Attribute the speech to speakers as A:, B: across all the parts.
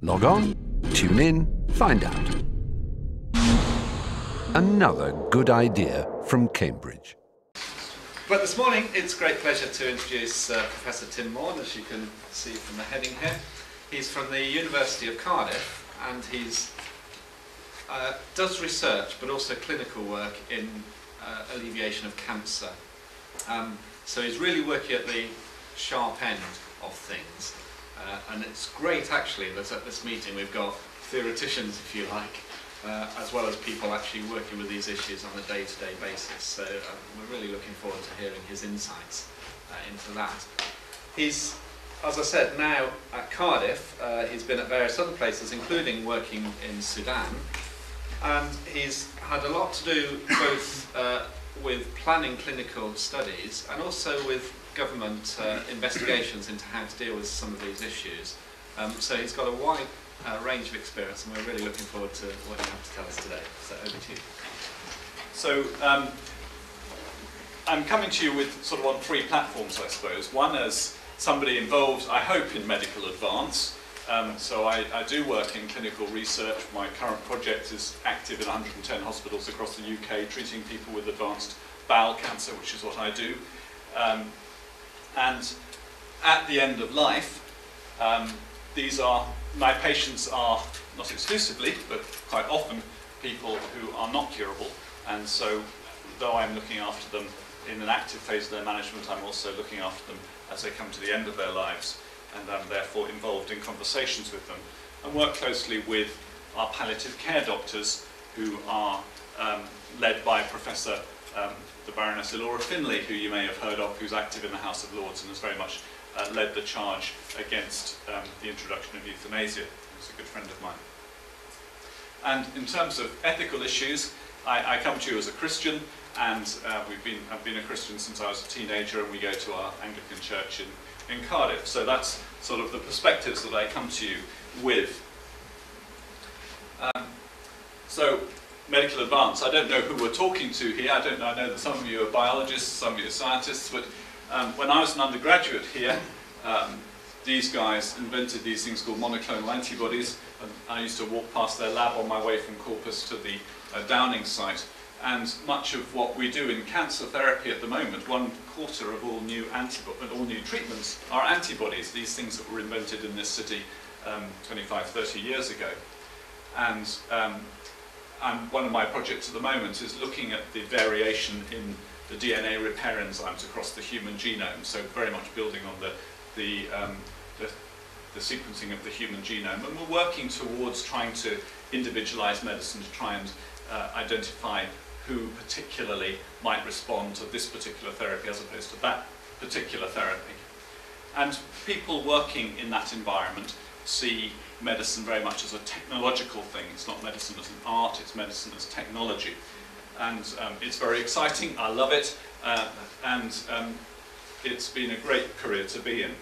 A: Log on, tune in, find out. Another good idea from Cambridge.
B: But this morning, it's a great pleasure to introduce Professor Tim Maughan, as you can see from the heading here. He's from the University of Cardiff, and he's does research, but also clinical work in alleviation of cancer. So he's really working at the sharp end of things. And it's great, actually, that at this meeting we've got theoreticians, if you like, as well as people actually working with these issues on a day-to-day basis. So we're really looking forward to hearing his insights into that. He's, as I said, now at Cardiff. He's been at various other places, including working in Sudan. And he's had a lot to do both with planning clinical studies and also with government investigations into how to deal with some of these issues. So he's got a wide range of experience, and we're really looking forward to what you have to tell us today. So over to you.
C: So I'm coming to you with sort of on three platforms, I suppose. One as somebody involved, I hope, in medical advance. So I do work in clinical research. My current project is active in 110 hospitals across the UK, treating people with advanced bowel cancer, which is what I do. And at the end of life, my patients are not exclusively, but quite often, people who are not curable. And so, though I'm looking after them in an active phase of their management, I'm also looking after them as they come to the end of their lives, and I'm therefore involved in conversations with them, and work closely with our palliative care doctors, who are led by Professor the Baroness Laura Finlay, who you may have heard of, who's active in the House of Lords and has very much led the charge against the introduction of euthanasia. He's a good friend of mine. And in terms of ethical issues, I come to you as a Christian, and I've been a Christian since I was a teenager, and we go to our Anglican church in Cardiff. So that's sort of the perspectives that I come to you with. So medical advance, I don't know who we're talking to here. I know that some of you are biologists, some of you are scientists, but when I was an undergraduate here, these guys invented these things called monoclonal antibodies, and I used to walk past their lab on my way from Corpus to the Downing site. And much of what we do in cancer therapy at the moment, 1/4 of all new treatments are antibodies, these things that were invented in this city 25, 30 years ago. And one of my projects at the moment is looking at the variation in the DNA repair enzymes across the human genome, so very much building on the sequencing of the human genome. And we're working towards trying to individualize medicine to try and identify who particularly might respond to this particular therapy as opposed to that particular therapy. And people working in that environment see medicine very much as a technological thing. It's not medicine as an art, it's medicine as technology. And it's very exciting, I love it, and it's been a great career to be in.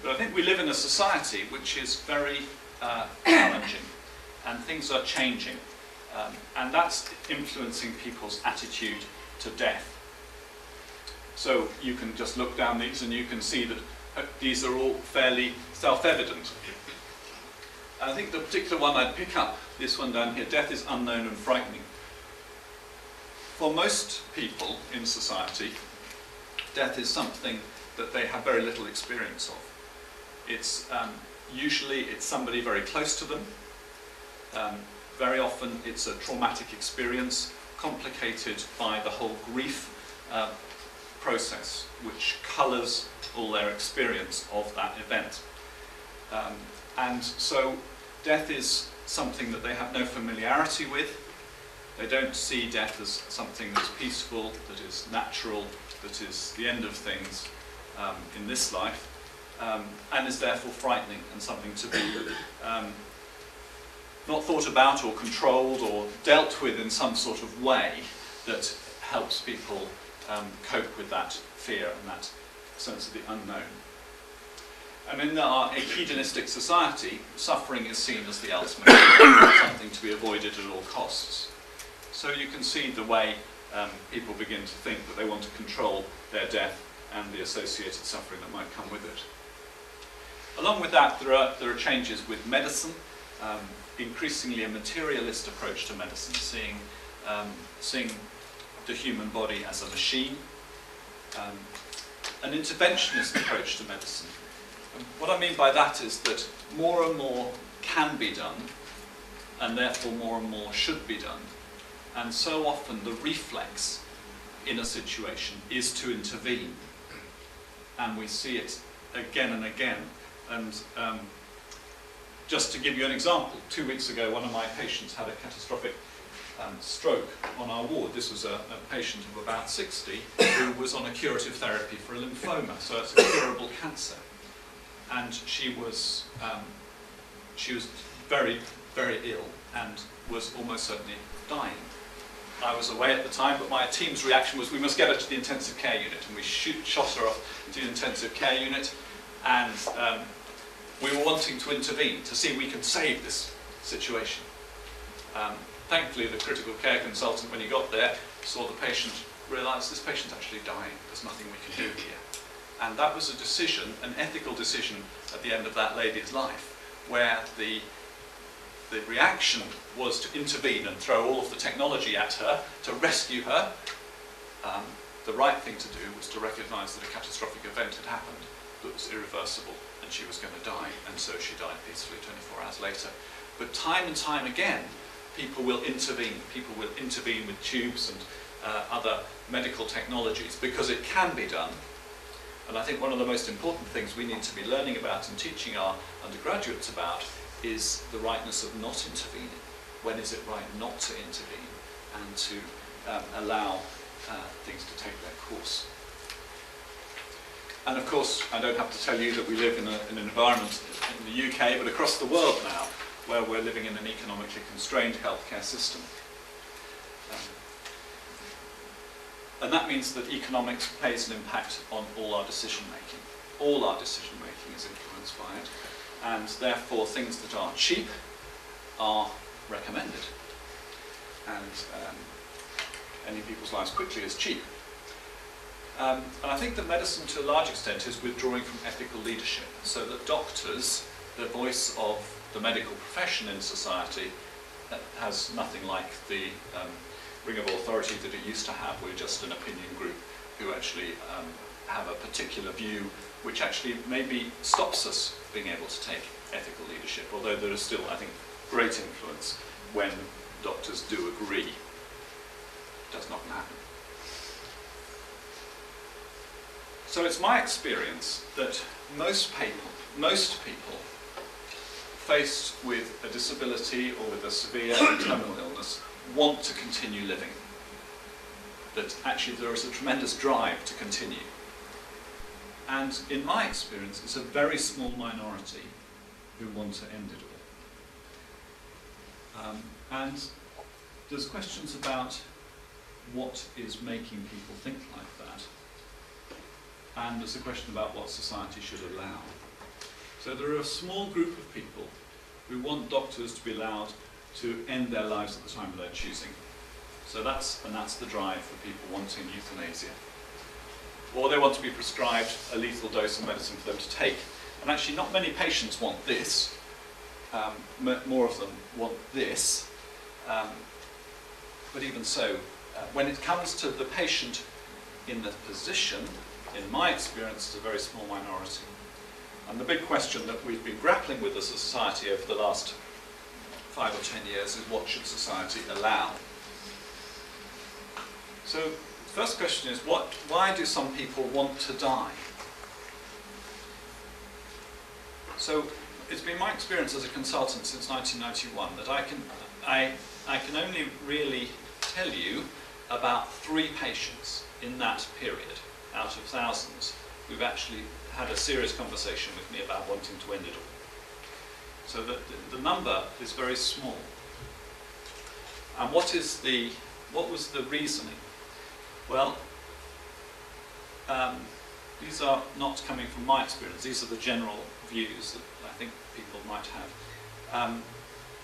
C: But I think we live in a society which is very challenging, and things are changing. And that's influencing people's attitude to death. So you can just look down these and you can see that these are all fairly self-evident. And I think the particular one I'd pick up, this one down here, death is unknown and frightening. For most people in society, death is something that they have very little experience of. It's usually it's somebody very close to them. Very often it's a traumatic experience, complicated by the whole grief process, which colours all their experience of that event. And so death is something that they have no familiarity with. They don't see death as something that's peaceful, that is natural, that is the end of things in this life, and is therefore frightening and something to be not thought about or controlled or dealt with in some sort of way that helps people cope with that fear and that sense of the unknown. And in our hedonistic society, suffering is seen as the ultimate, something to be avoided at all costs. So you can see the way people begin to think that they want to control their death and the associated suffering that might come with it. Along with that, there are changes with medicine, increasingly a materialist approach to medicine, seeing the human body as a machine, an interventionist approach to medicine. And what I mean by that is that more and more can be done, and therefore more and more should be done. And so often the reflex in a situation is to intervene. And we see it again and again. And just to give you an example, 2 weeks ago one of my patients had a catastrophic stroke on our ward. This was a patient of about 60 who was on a curative therapy for a lymphoma, so it's a curable cancer. And she was very, very ill and was almost certainly dying. I was away at the time, but my team's reaction was, we must get her to the intensive care unit, and we shot her off to the intensive care unit, and we were wanting to intervene to see if we could save this situation. Thankfully, the critical care consultant, when he got there, saw the patient, realised this patient's actually dying, there's nothing we can do here. And that was a decision, an ethical decision at the end of that lady's life, where the reaction was to intervene and throw all of the technology at her to rescue her. The right thing to do was to recognise that a catastrophic event had happened that was irreversible and she was going to die, and so she died peacefully 24 hours later. But time and time again, people will intervene. People will intervene with tubes and other medical technologies because it can be done. And I think one of the most important things we need to be learning about and teaching our undergraduates about is the rightness of not intervening. When is it right not to intervene and to allow things to take their course? And of course, I don't have to tell you that we live in an environment in the UK, but across the world now, where we're living in an economically constrained healthcare system. And that means that economics plays an impact on all our decision making. All our decision making is influenced by it, and therefore things that are cheap are recommended. And ending people's lives quickly is cheap. And I think that medicine, to a large extent, is withdrawing from ethical leadership, so that doctors, the voice of the medical profession in society, has nothing like the ring of authority that it used to have. We're just an opinion group who actually have a particular view which actually maybe stops us being able to take ethical leadership, although there is still, I think, great influence when doctors do agree. It does not happen. So it's my experience that most people faced with a disability or with a severe terminal illness want to continue living. That actually there is a tremendous drive to continue. And in my experience, it's a very small minority who want to end it all. And there's questions about what is making people think like that. And there's a question about what society should allow. So there are a small group of people who want doctors to be allowed to end their lives at the time of their choosing. So that's the drive for people wanting euthanasia. Or they want to be prescribed a lethal dose of medicine for them to take. And actually not many patients want this. More of them want this. But even so, when it comes to the patient in the position, in my experience, it's a very small minority. And the big question that we've been grappling with as a society over the last 5 or 10 years is, what should society allow? So the first question is, why do some people want to die? So it's been my experience as a consultant since 1991 that I can only really tell you about 3 patients in that period out of thousands who've actually had a serious conversation with me about wanting to end it all. So the number is very small. And what was the reasoning? Well, these are not coming from my experience. These are the general views that I think people might have.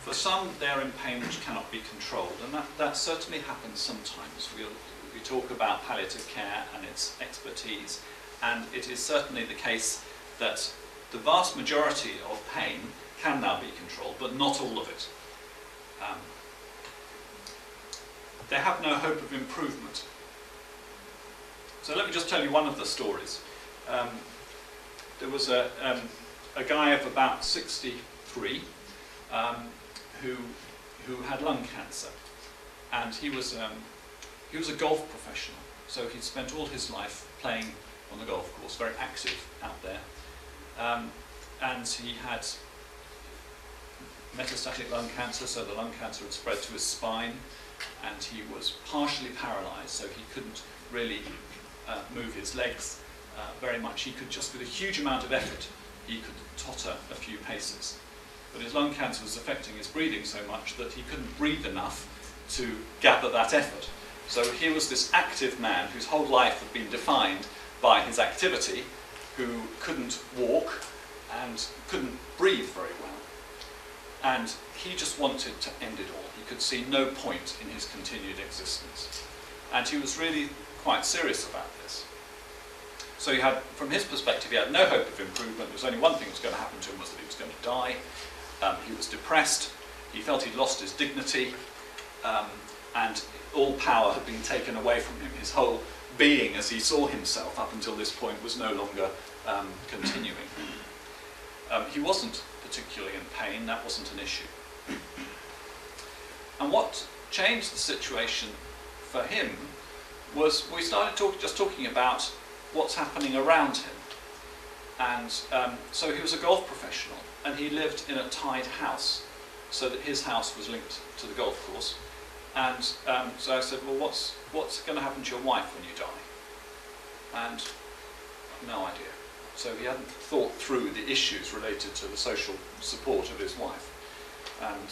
C: For some, they're in pain which cannot be controlled, and that certainly happens sometimes. We talk about palliative care and its expertise, and it is certainly the case that the vast majority of pain can now be controlled, but not all of it. They have no hope of improvement. So let me just tell you one of the stories. There was a guy of about 63 who had lung cancer, and he was a golf professional. So he'd spent all his life playing on the golf course, very active out there, and he had metastatic lung cancer, so the lung cancer had spread to his spine, and he was partially paralysed, so he couldn't really move his legs very much. He could just, with a huge amount of effort, he could totter a few paces. But his lung cancer was affecting his breathing so much that he couldn't breathe enough to gather that effort. So here was this active man whose whole life had been defined by his activity, who couldn't walk and couldn't breathe very well. And he just wanted to end it all. He could see no point in his continued existence. And he was really quite serious about this. So he had, from his perspective, he had no hope of improvement. There was only one thing that was going to happen to him, was that he was going to die. He was depressed. He felt he'd lost his dignity. And all power had been taken away from him. His whole being, as he saw himself up until this point, was no longer continuing. He wasn't particularly in pain. That wasn't an issue. And what changed the situation for him was we started just talking about what's happening around him. And so he was a golf professional, and he lived in a tied house, so that his house was linked to the golf course. And so I said, well, what's going to happen to your wife when you die? And no idea. So he hadn't thought through the issues related to the social support of his wife. And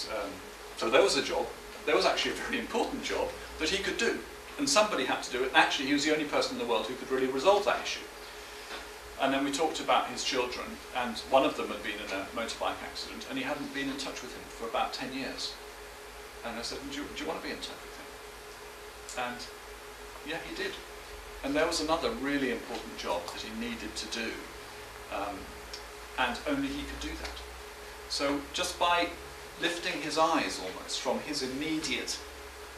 C: so there was a job. There was actually a very important job that he could do. And somebody had to do it. And actually, he was the only person in the world who could really resolve that issue. And then we talked about his children, and one of them had been in a motorbike accident, and he hadn't been in touch with him for about 10 years. And I said, do you want to be in touch with him? And yeah, he did. And there was another really important job that he needed to do, and only he could do that. So just by lifting his eyes almost from his immediate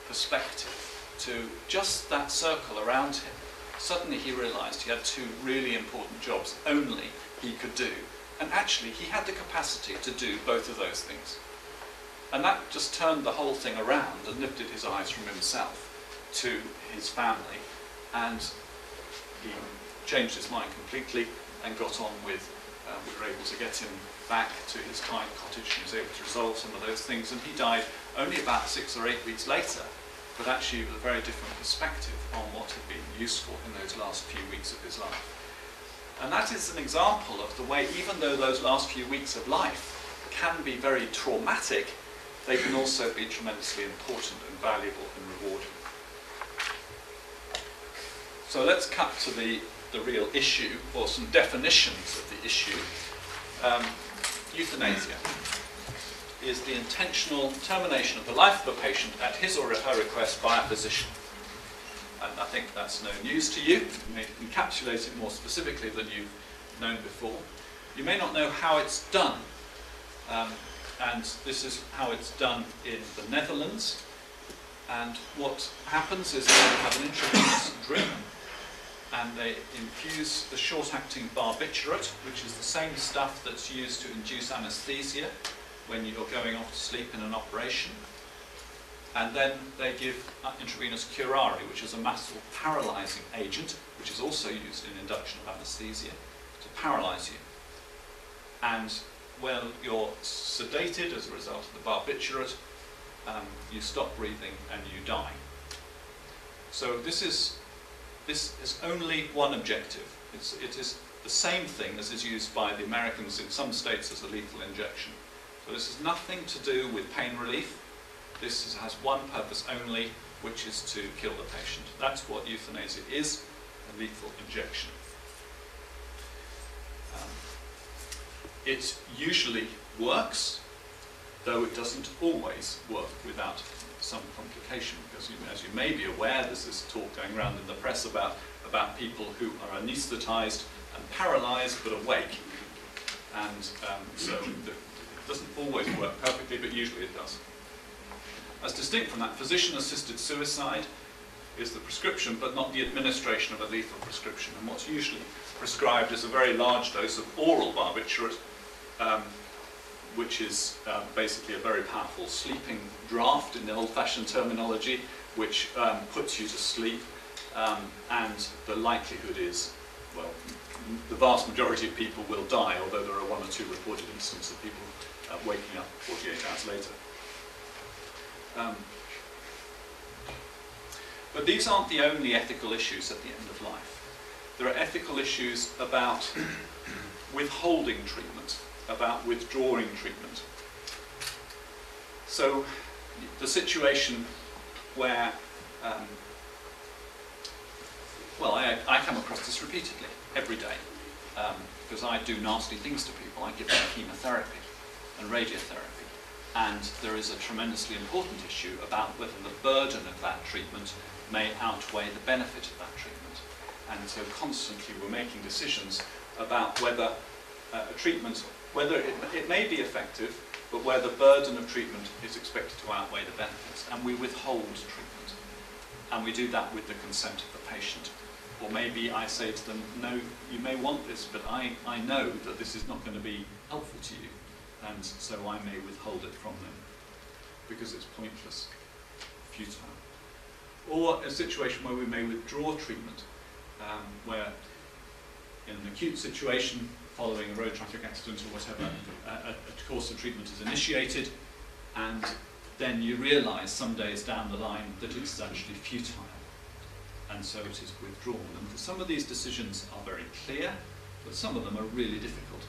C: perspective to just that circle around him, suddenly he realised he had two really important jobs only he could do. And actually, he had the capacity to do both of those things. And that just turned the whole thing around and lifted his eyes from himself to his family. And he changed his mind completely and got on with, we were able to get him back to his kind cottage. He was able to resolve some of those things. And he died only about 6 or 8 weeks later, but actually with a very different perspective on what had been useful in those last few weeks of his life. And that is an example of the way, even though those last few weeks of life can be very traumatic, they can also be tremendously important and valuable and rewarding. So let's cut to the real issue, or some definitions of the issue. Euthanasia is the intentional termination of the life of a patient at his or her request by a physician. And I think that's no news to you. You may encapsulate it more specifically than you've known before. You may not know how it's done. And this is how it's done in the Netherlands. And what happens is they have an intravenous drip, and they infuse the short-acting barbiturate, which is the same stuff that's used to induce anaesthesia when you're going off to sleep in an operation. And then they give intravenous curare, which is a muscle paralysing agent, which is also used in induction of anaesthesia to paralyse you. And when you're sedated as a result of the barbiturate, you stop breathing and you die. So this is only one objective. It is the same thing as is used by the Americans in some states as a lethal injection. So this has nothing to do with pain relief. This has one purpose only, which is to kill the patient. That's what euthanasia is, a lethal injection. It usually works, though it doesn't always work without some complication, because as you may be aware, there's this talk going around in the press about people who are anaesthetised and paralysed but awake. And so it doesn't always work perfectly, but usually it does. As distinct from that, physician-assisted suicide is the prescription, but not the administration of a lethal prescription. And what's usually prescribed is a very large dose of oral barbiturate, which is basically a very powerful sleeping draught in the old-fashioned terminology, which puts you to sleep, and the likelihood is, well, the vast majority of people will die, although there are 1 or 2 reported instances of people waking up 48 hours later. But these aren't the only ethical issues at the end of life. There are ethical issues about withholding treatment, about withdrawing treatment. So the situation where, well, I come across this repeatedly, every day, because I do nasty things to people. I give them chemotherapy and radiotherapy. And there is a tremendously important issue about whether the burden of that treatment may outweigh the benefit of that treatment. And so constantly we're making decisions about whether a treatment, whether it may be effective, but where the burden of treatment is expected to outweigh the benefits. And we withhold treatment. And we do that with the consent of the patient. Or maybe I say to them, no, you may want this, but I know that this is not going to be helpful to you. And so I may withhold it from them because it's pointless, futile. Or a situation where we may withdraw treatment, where in an acute situation following a road traffic accident or whatever, a course of treatment is initiated, and then you realise some days down the line that it is actually futile, and so it is withdrawn. And some of these decisions are very clear, but some of them are really difficult.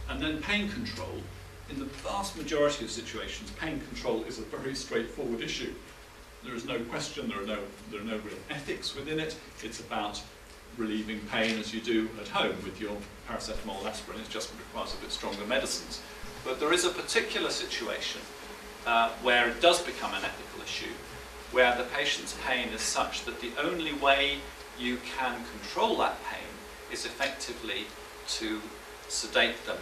C: And then pain control. In the vast majority of situations, pain control is a very straightforward issue. There is no question, there are no real ethics within it. It's about relieving pain as you do at home with your paracetamol or aspirin. It just requires a bit stronger medicines. But there is a particular situation where it does become an ethical issue, where the patient's pain is such that the only way you can control that pain is effectively to sedate them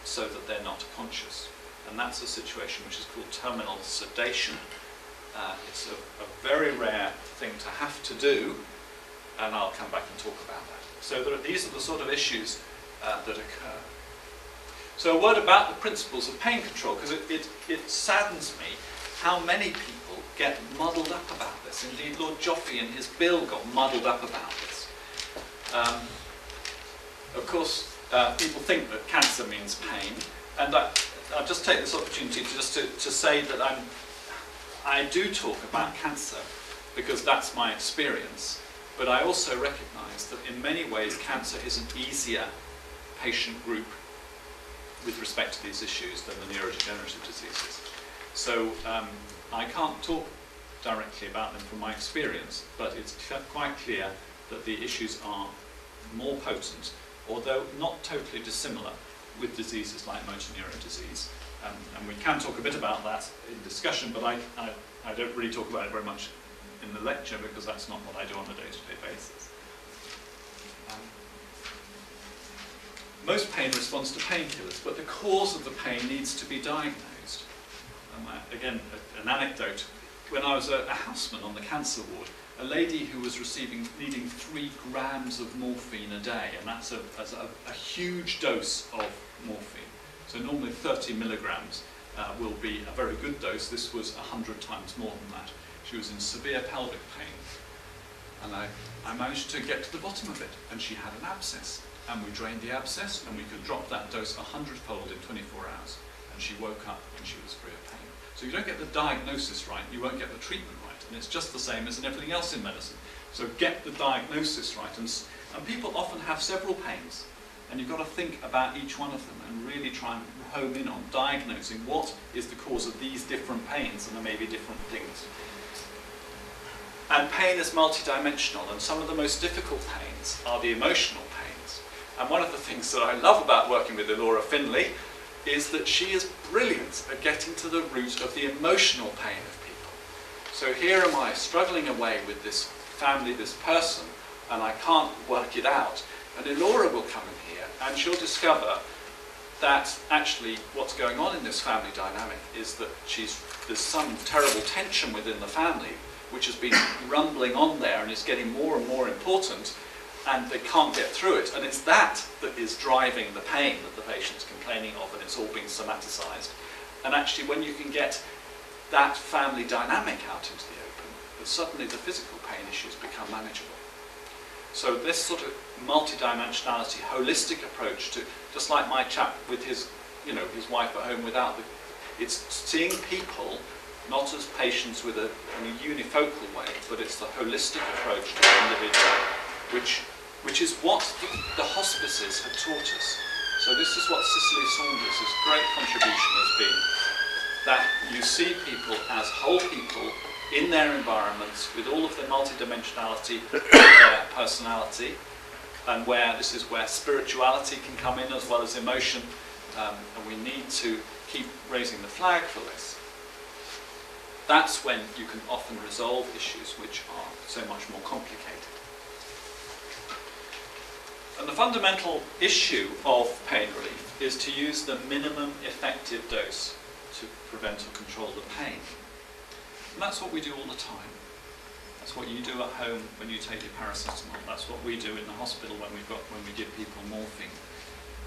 C: so that they're not conscious. And that's a situation which is called terminal sedation. It's a very rare thing to have to do, and I'll come back and talk about that. So these are the sort of issues that occur. So a word about the principles of pain control, because it saddens me how many people get muddled up about this. Indeed, Lord Joffe in his bill got muddled up about this. Of course, people think that cancer means pain, and I'll just take this opportunity to say that I do talk about cancer because that's my experience, but I also recognise that in many ways cancer is an easier patient group with respect to these issues than the neurodegenerative diseases. So I can't talk directly about them from my experience, but it's quite clear that the issues are more potent, although not totally dissimilar, with diseases like motor neuron disease. And we can talk a bit about that in discussion, but I don't really talk about it very much in the lecture because that's not what I do on a day-to-day basis. Most pain responds to painkillers, but the cause of the pain needs to be diagnosed. Again, an anecdote. When I was a houseman on the cancer ward, a lady who was needing 3 grams of morphine a day, and that's a huge dose of morphine. So normally 30 milligrams will be a very good dose. This was 100 times more than that. She was in severe pelvic pain, and I managed to get to the bottom of it, and she had an abscess, and we drained the abscess, and we could drop that dose 100-fold in 24 hours, and she woke up and she was free of pain. So you don't get the diagnosis right, you won't get the treatment right. And it's just the same as in everything else in medicine. So get the diagnosis right. And people often have several pains, and you've got to think about each one of them and really try and home in on diagnosing what is the cause of these different pains, and there may be different things. And pain is multidimensional, and some of the most difficult pains are the emotional pains. And one of the things that I love about working with Elora Finlay is that she is brilliant at getting to the root of the emotional pain of people. So here am I struggling away with this family, this person, and I can't work it out. And Elora will come in here And she'll discover that actually what's going on in this family dynamic is that there's some terrible tension within the family which has been rumbling on there and is getting more and more important, and they can't get through it. And it's that is driving the pain that the patient's complaining of, and it's all being somaticized. And actually when you can get that family dynamic out into the open, that suddenly the physical pain issues become manageable. So this sort of multidimensionality, holistic approach to, just like my chap with his wife at home without the, it's seeing people not as patients with in a unifocal way, but it's the holistic approach to the individual, which is what the hospices have taught us. So this is what Cicely Saunders' great contribution has been, that you see people as whole people in their environments with all of their multidimensionality, their personality, and this is where spirituality can come in as well as emotion, and we need to keep raising the flag for this. That's when you can often resolve issues which are so much more complicated. And the fundamental issue of pain relief is to use the minimum effective dose to prevent or control the pain. And that's what we do all the time. That's what you do at home when you take your paracetamol. That's what we do in the hospital when we give people morphine.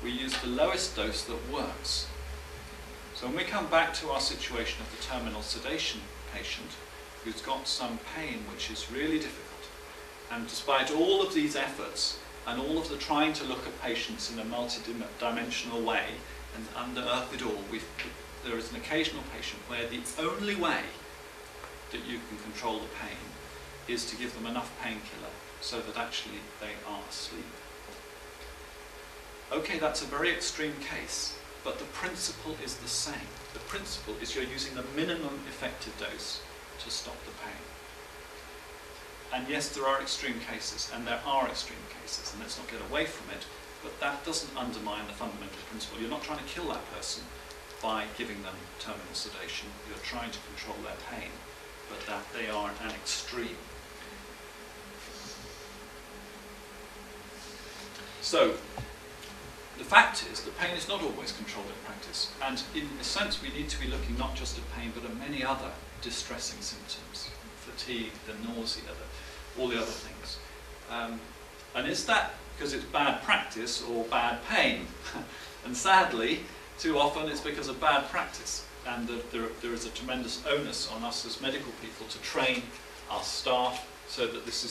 C: We use the lowest dose that works. So when we come back to our situation of the terminal sedation patient who's got some pain which is really difficult, and despite all of these efforts and all of the trying to look at patients in a multi-dimensional way and unearth it all, there is an occasional patient where the only way that you can control the pain is to give them enough painkiller so that actually they are asleep. Okay, that's a very extreme case, but the principle is the same. The principle is you're using the minimum effective dose to stop the pain. And yes, there are extreme cases, and there are extreme cases, and let's not get away from it, but that doesn't undermine the fundamental principle. You're not trying to kill that person by giving them terminal sedation. You're trying to control their pain, but that they are an extreme. So, the fact is that pain is not always controlled in practice, and in a sense we need to be looking not just at pain but at many other distressing symptoms, fatigue, the nausea, all the other things. And is that because it's bad practice or bad pain? And sadly, too often it's because of bad practice, and there is a tremendous onus on us as medical people to train our staff so that this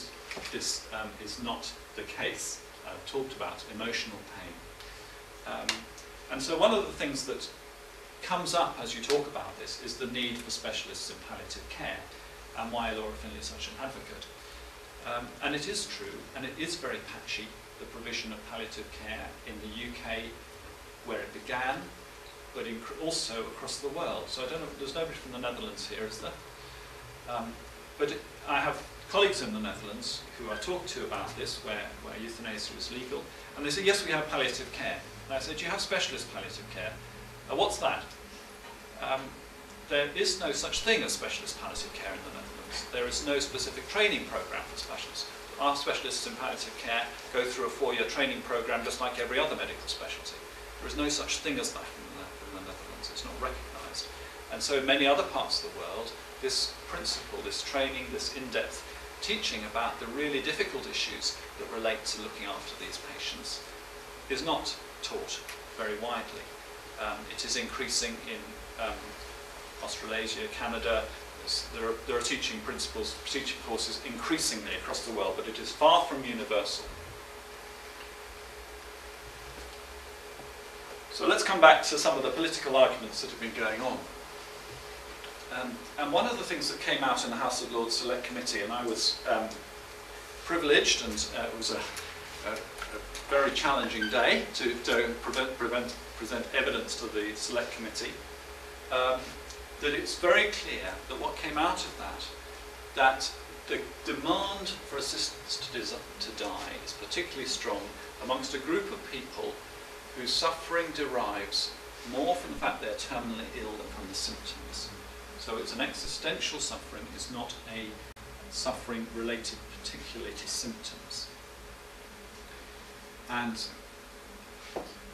C: is not the case. I've talked about emotional pain. And so one of the things that comes up as you talk about this is the need for specialists in palliative care, and why Laura Finlay is such an advocate. And it is true, and it is very patchy, the provision of palliative care in the UK, where it began, but also across the world. So I don't know, there's nobody from the Netherlands here, is there? I have colleagues in the Netherlands who I talked to about this, where euthanasia is legal, and they say, yes, we have palliative care. And I said, do you have specialist palliative care? What's that? There is no such thing as specialist palliative care in the Netherlands. There is no specific training program for specialists. Our specialists in palliative care go through a 4-year training program just like every other medical specialty. There is no such thing as that in the Netherlands. It's not recognised. And so in many other parts of the world, this principle, this training, this in-depth teaching about the really difficult issues that relate to looking after these patients is not taught very widely. It is increasing in Australasia, Canada. There are teaching principles, teaching courses increasingly across the world, but it is far from universal. So let's come back to some of the political arguments that have been going on. And one of the things that came out in the House of Lords Select Committee, and I was privileged, and it was a very challenging day to present evidence to the Select Committee, that it's very clear that what came out of that the demand for assistance to die is particularly strong amongst a group of people whose suffering derives more from the fact they're terminally ill than from the symptoms. So it's an existential suffering, it's not a suffering related particularly to symptoms. And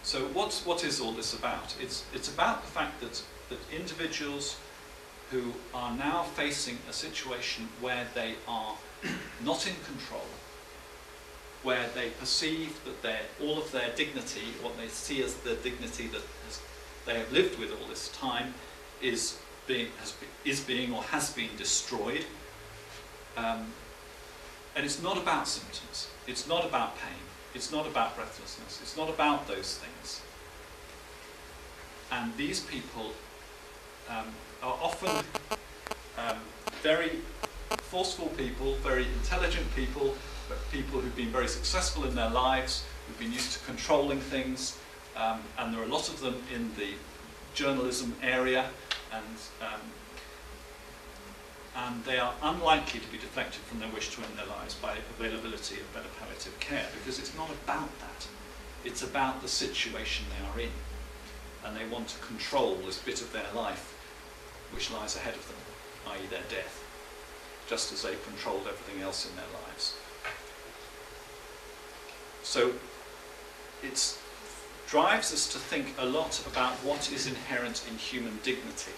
C: So what is all this about? It's about the fact that individuals who are now facing a situation where they are not in control, where they perceive that all of their dignity, what they see as the dignity that they have lived with all this time, is being or has been destroyed. And it's not about symptoms. It's not about pain. It's not about breathlessness. It's not about those things. And these people are often very forceful people, very intelligent people, but people who've been very successful in their lives, who've been used to controlling things, and there are a lot of them in the journalism area, and they are unlikely to be deflected from their wish to end their lives by availability of better palliative care, because it's not about that. It's about the situation they are in, and they want to control this bit of their life which lies ahead of them, i.e. their death, just as they've controlled everything else in their lives. So it drives us to think a lot about what is inherent in human dignity.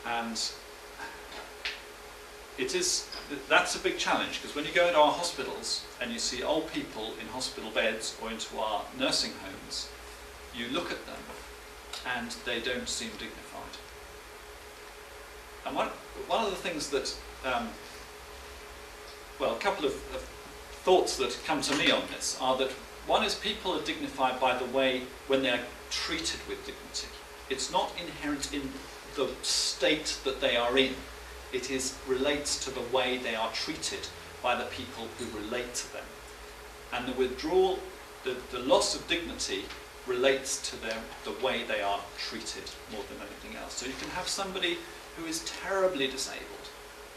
C: And that's a big challenge, because when you go into our hospitals and you see old people in hospital beds or into our nursing homes, you look at them and they don't seem dignified. And one of the things that, well, a couple of thoughts that come to me on this are that one is people are dignified by the way when they are treated with dignity. It's not inherent in the state that they are in. It relates to the way they are treated by the people who relate to them. And the withdrawal, the loss of dignity relates to the way they are treated more than anything else. So you can have somebody who is terribly disabled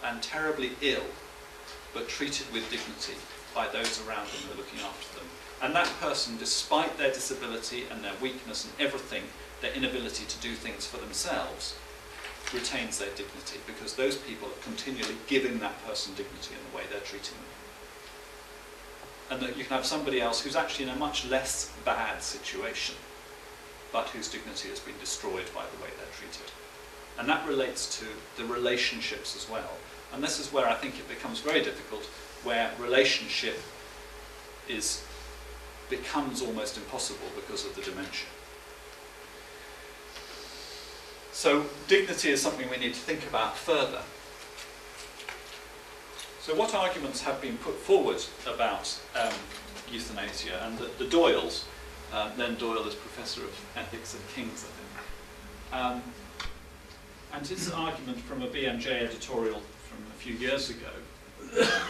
C: and terribly ill, but treated with dignity by those around them who are looking after them. And that person, despite their disability and their weakness and everything, their inability to do things for themselves, retains their dignity, because those people are continually giving that person dignity in the way they're treating them. And that you can have somebody else who's actually in a much less bad situation, but whose dignity has been destroyed by the way they're treated. And that relates to the relationships as well. And this is where I think it becomes very difficult, where relationship becomes almost impossible because of the dementia. So dignity is something we need to think about further. So what arguments have been put forward about euthanasia? And the Doyles, then Doyle is Professor of Ethics at King's, I think. And his argument from a BMJ editorial from a few years ago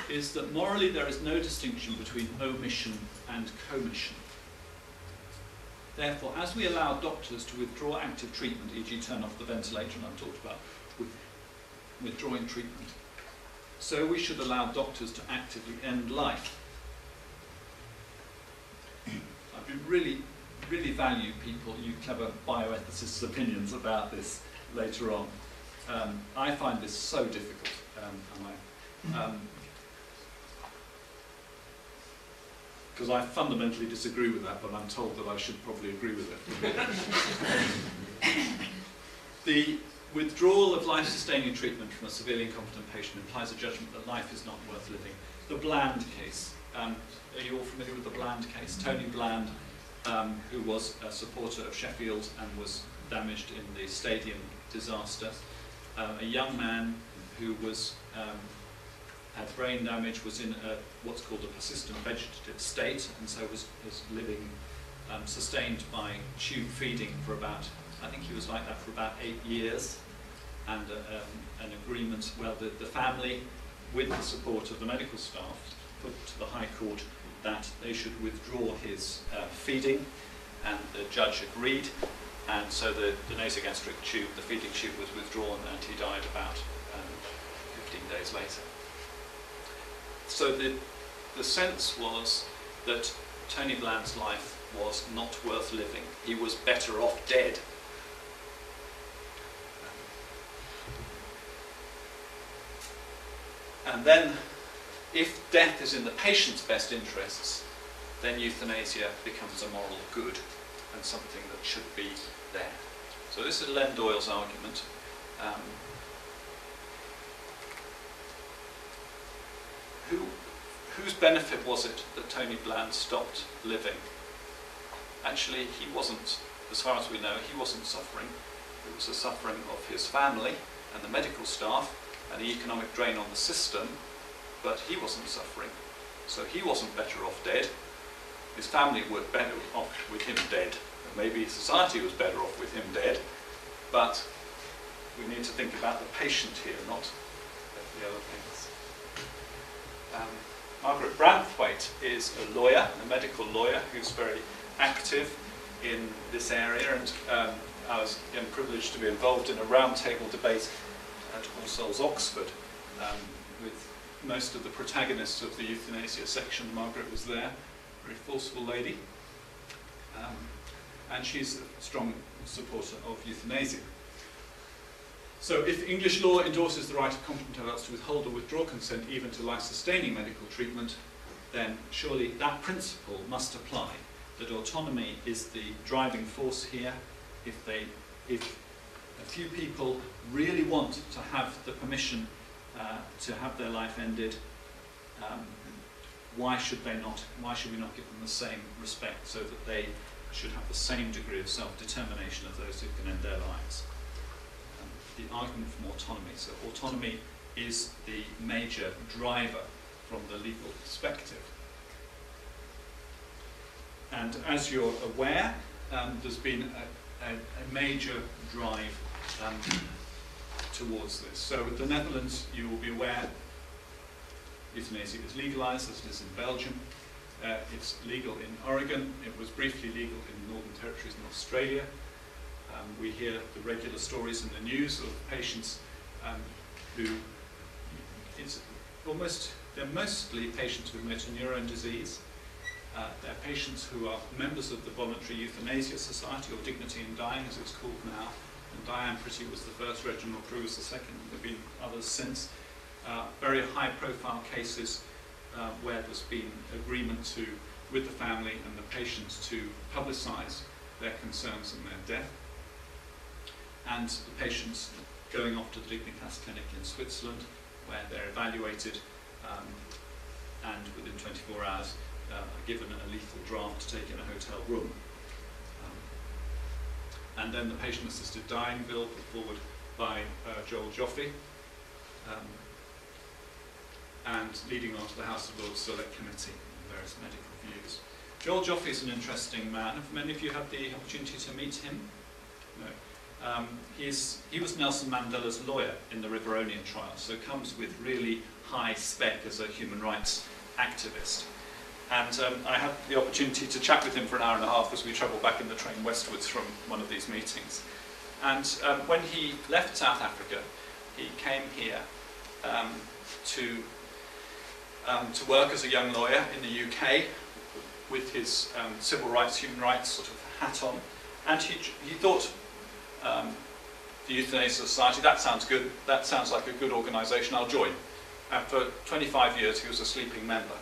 C: is that morally there is no distinction between omission and commission. Therefore, as we allow doctors to withdraw active treatment, e.g. turn off the ventilation I talked about, withdrawing treatment, so we should allow doctors to actively end life. I really, really value you clever bioethicists' opinions about this later on. I find this so difficult, because I fundamentally disagree with that, but I'm told that I should probably agree with it. The withdrawal of life-sustaining treatment from a severely incompetent patient implies a judgment that life is not worth living. The Bland case. Are you all familiar with the Bland case? Tony Bland, who was a supporter of Sheffield and was damaged in the stadium disaster. A young man who had brain damage, was in what's called a persistent vegetative state, and so was living sustained by tube feeding for about, I think he was like that for about 8 years, and an agreement, well, the family, with the support of the medical staff, put to the High Court that they should withdraw his feeding, and the judge agreed, and so the nasogastric tube, the feeding tube, was withdrawn, and he died about 15 days later. So the sense was that Tony Bland's life was not worth living. He was better off dead. And then, if death is in the patient's best interests, then euthanasia becomes a moral good and something that should be there. So this is Len Doyle's argument. Whose benefit was it that Tony Bland stopped living? Actually, he wasn't, as far as we know, he wasn't suffering. It was the suffering of his family and the medical staff and the economic drain on the system, but he wasn't suffering. So he wasn't better off dead. His family were better off with him dead. And maybe society was better off with him dead, but we need to think about the patient here, not the other things. Margaret Branthwaite is a lawyer, a medical lawyer, who's very active in this area, and I was again privileged to be involved in a roundtable debate at All Souls, Oxford, with most of the protagonists of the euthanasia section. Margaret was there, a very forceful lady, and she's a strong supporter of euthanasia. So if English law endorses the right of competent adults to withhold or withdraw consent even to life-sustaining medical treatment, then surely that principle must apply, that autonomy is the driving force here. If a few people really want to have the permission to have their life ended, why should we not give them the same respect, so that they should have the same degree of self-determination as those who can end their lives? The argument from autonomy. So autonomy is the major driver from the legal perspective. And as you're aware, there's been a major drive towards this. So in the Netherlands, you will be aware, euthanasia is legalised, as it is in Belgium. It's legal in Oregon. It was briefly legal in the Northern Territories and Australia. We hear the regular stories in the news of patients who, they're mostly patients with motor neurone disease. They're patients who are members of the Voluntary Euthanasia Society, or Dignity in Dying as it's called now. And Diane Pretty was the first, Reginald Crewe was the second, and there have been others since. Very high profile cases where there's been agreement with the family and the patients to publicise their concerns and their death. And the patients going off to the Dignitas clinic in Switzerland, where they're evaluated and within 24 hours are given a lethal draft to take in a hotel room. And then the patient-assisted dying bill put forward by Joel Joffe, and leading on to the House of Lords Select Committee on various medical views. Joel Joffe is an interesting man. Have many of you had the opportunity to meet him? No. He was Nelson Mandela's lawyer in the Riveronian trial, so comes with really high spec as a human rights activist. And I had the opportunity to chat with him for an hour and a half as we travelled back in the train westwards from one of these meetings. And when he left South Africa, he came here to work as a young lawyer in the UK with his civil rights, human rights sort of hat on. And he thought, the Euthanasia Society, that sounds good, that sounds like a good organisation, I'll join. And for 25 years he was a sleeping member,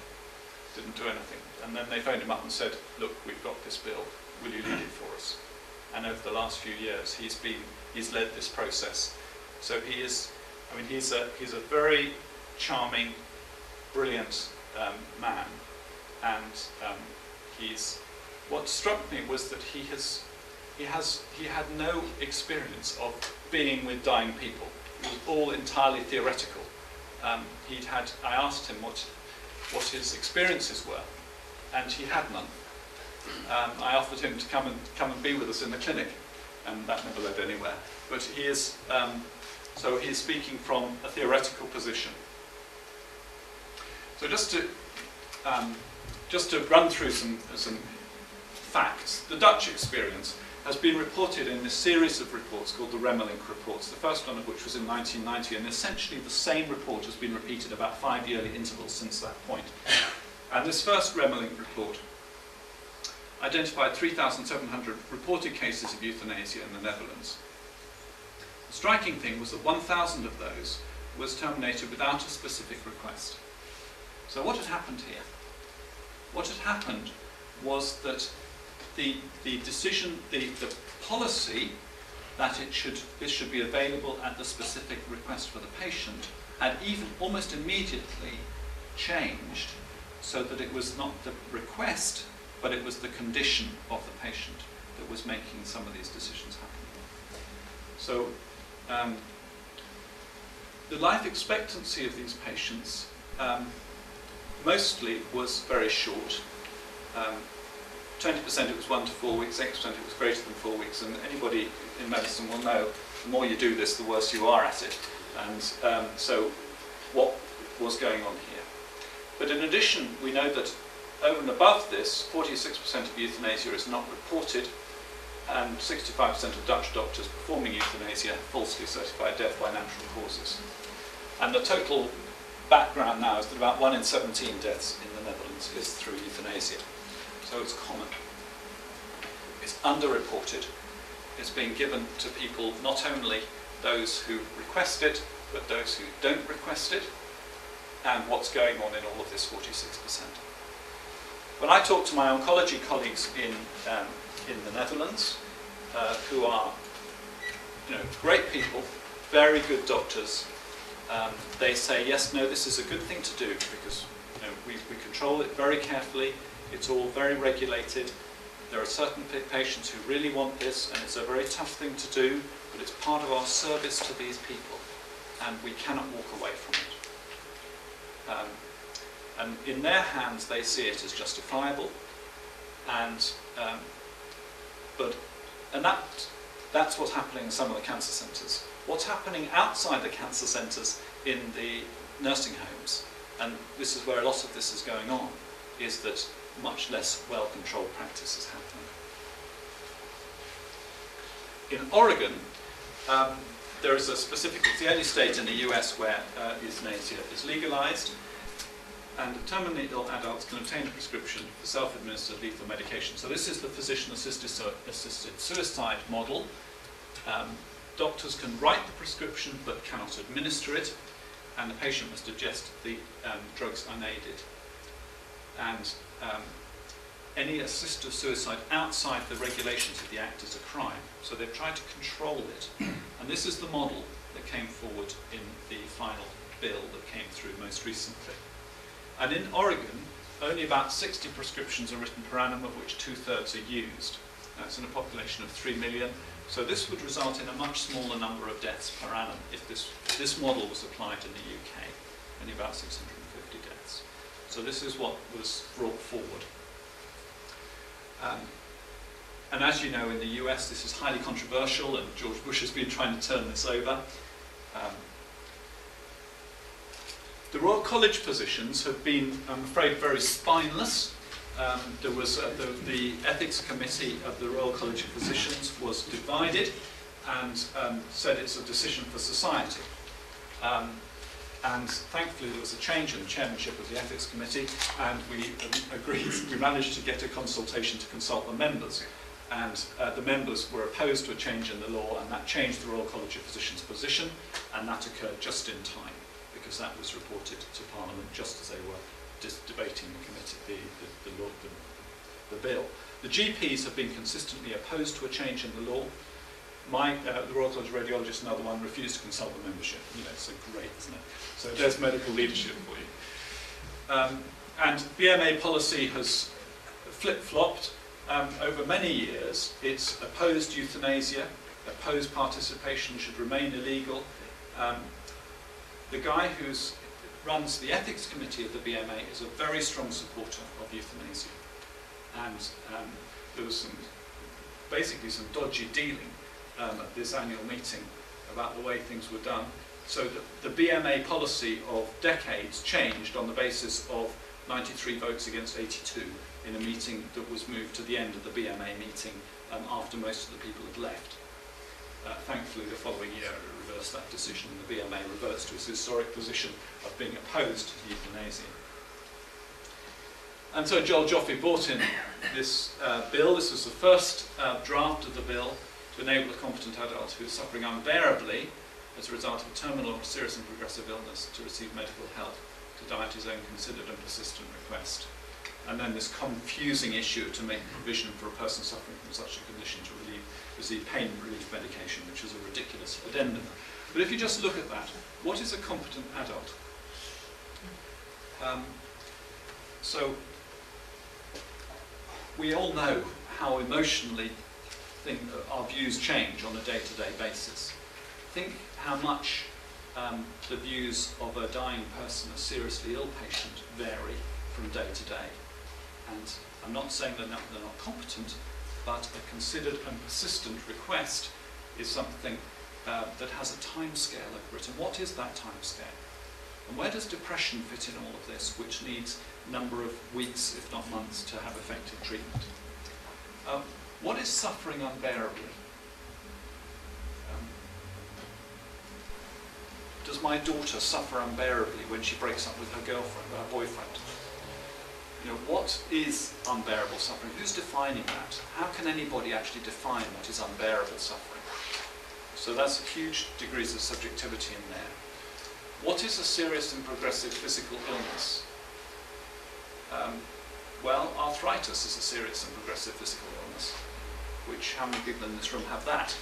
C: didn't do anything. And then they phoned him up and said, look, we've got this bill, will you lead it for us? And over the last few years he's led this process. So he's a very charming, brilliant man. And what struck me was that he had no experience of being with dying people. It was all entirely theoretical. I asked him what his experiences were, and he had none. I offered him to come and be with us in the clinic, and that never led anywhere. But he is so he's speaking from a theoretical position. So just to run through some facts, the Dutch experience has been reported in this series of reports called the Remmelink reports, the first one of which was in 1990, and essentially the same report has been repeated about 5 yearly intervals since that point. And this first Remmelink report identified 3,700 reported cases of euthanasia in the Netherlands. The striking thing was that 1,000 of those was terminated without a specific request. So what had happened here? What had happened was that the decision, the policy that this should be available at the specific request for the patient had even almost immediately changed, so that it was not the request, but it was the condition of the patient that was making some of these decisions happen. So the life expectancy of these patients mostly was very short. 20% it was 1 to 4 weeks, 8% it was greater than 4 weeks, and anybody in medicine will know the more you do this, the worse you are at it. And so what was going on here? But in addition, we know that over and above this, 46% of euthanasia is not reported, and 65% of Dutch doctors performing euthanasia falsely certified death by natural causes. And the total background now is that about 1 in 17 deaths in the Netherlands is through euthanasia. So it's common. It's underreported. It's being given to people, not only those who request it, but those who don't request it, and what's going on in all of this 46%. When I talk to my oncology colleagues in the Netherlands, who are great people, very good doctors, they say, yes, no, this is a good thing to do, because we control it very carefully, it's all very regulated, there are certain patients who really want this, and it's a very tough thing to do, but it's part of our service to these people, and we cannot walk away from it. And in their hands, they see it as justifiable, and that's what's happening in some of the cancer centres. What's happening outside the cancer centres in the nursing homes, and this is where a lot of this is going on, is that much less well-controlled practice is happening. In Oregon, there is a specific, it's the only state in the US where euthanasia is legalized, and terminally ill adults can obtain a prescription for self-administered lethal medication. So this is the physician-assisted suicide model. Doctors can write the prescription but cannot administer it, and the patient must ingest the drugs unaided. And any assisted suicide outside the regulations of the Act is a crime. So they've tried to control it. And this is the model that came forward in the final bill that came through most recently. And in Oregon, only about 60 prescriptions are written per annum, of which 2/3 are used. That's in a population of 3 million. So this would result in a much smaller number of deaths per annum if this model was applied in the UK, only about 650 deaths. So this is what was brought forward. And as you know, in the US, this is highly controversial, and George Bush has been trying to turn this over. The Royal College physicians have been, I'm afraid, very spineless. There was the ethics committee of the Royal College of Physicians was divided and said it's a decision for society. And thankfully there was a change in the chairmanship of the ethics committee, and we agreed, we managed to get a consultation to consult the members. And the members were opposed to a change in the law, and that changed the Royal College of Physicians' position, and that occurred just in time, because that was reported to Parliament just as they were debating the committee, the bill. The GPs have been consistently opposed to a change in the law. The Royal College of Radiologists, another one, refused to consult the membership. So great, isn't it? So there's medical leadership for you. And BMA policy has flip-flopped over many years. It's opposed euthanasia, opposed participation should remain illegal. The guy who runs the ethics committee of the BMA is a very strong supporter of euthanasia. And there was basically some dodgy dealing at this annual meeting about the way things were done. So the BMA policy of decades changed on the basis of 93 votes against 82 in a meeting that was moved to the end of the BMA meeting after most of the people had left. Thankfully, the following year it reversed that decision, and the BMA reversed to its historic position of being opposed to euthanasia. And so Joel Joffe brought in this bill. This was the first draft of the bill to enable a competent adult who is suffering unbearably as a result of a terminal or serious and progressive illness to receive medical help to die at his own considered and persistent request. and then this confusing issue to make provision for a person suffering from such a condition to receive pain relief medication, which is a ridiculous addendum. But if you just look at that, what is a competent adult? So we all know how emotionally our views change on a day-to-day basis. Think how much the views of a dying person, a seriously ill patient, vary from day to day. And I'm not saying they're not competent, but a considered and persistent request is something that has a time scale over it. And what is that time scale? And where does depression fit in all of this, which needs a number of weeks, if not months, to have effective treatment? What is suffering unbearably? Does my daughter suffer unbearably when she breaks up with her girlfriend or her boyfriend? You know, what is unbearable suffering? Who's defining that? How can anybody actually define what is unbearable suffering? So that's huge degrees of subjectivity in there. What is a serious and progressive physical illness? Well, arthritis is a serious and progressive physical illness, which how many people in this room have that?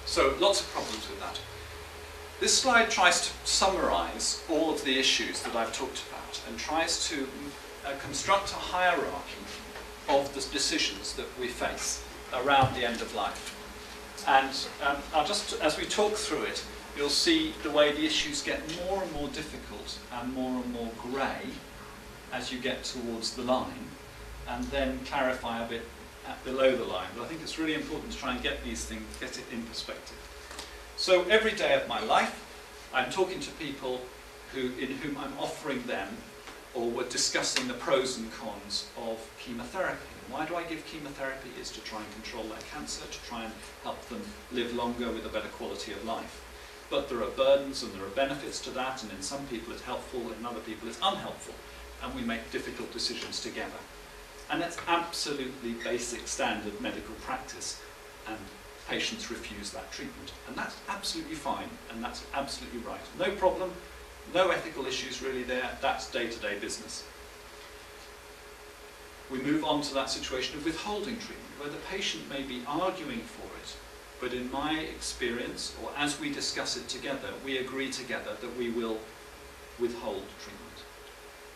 C: So lots of problems with that. This slide tries to summarize all of the issues that I've talked about and tries to construct a hierarchy of the decisions that we face around the end of life. And I'll just, as we talk through it, you'll see the way the issues get more and more difficult and more grey as you get towards the line, and then clarify a bit below the line. But I think it's really important to try and get these things, get it in perspective. So every day of my life, I'm talking to people in whom I'm offering them, or we're discussing the pros and cons of chemotherapy. And why do I give chemotherapy? It's to try and control their cancer, to try and help them live longer with a better quality of life. But there are burdens and there are benefits to that, and in some people it's helpful, and in other people it's unhelpful, and we make difficult decisions together. And that's absolutely basic standard medical practice, and patients refuse that treatment. And that's absolutely fine, and that's absolutely right. No problem, no ethical issues really there, that's day-to-day business. We move on to that situation of withholding treatment, where the patient may be arguing for it, but in my experience, or as we discuss it together, we agree together that we will withhold treatment.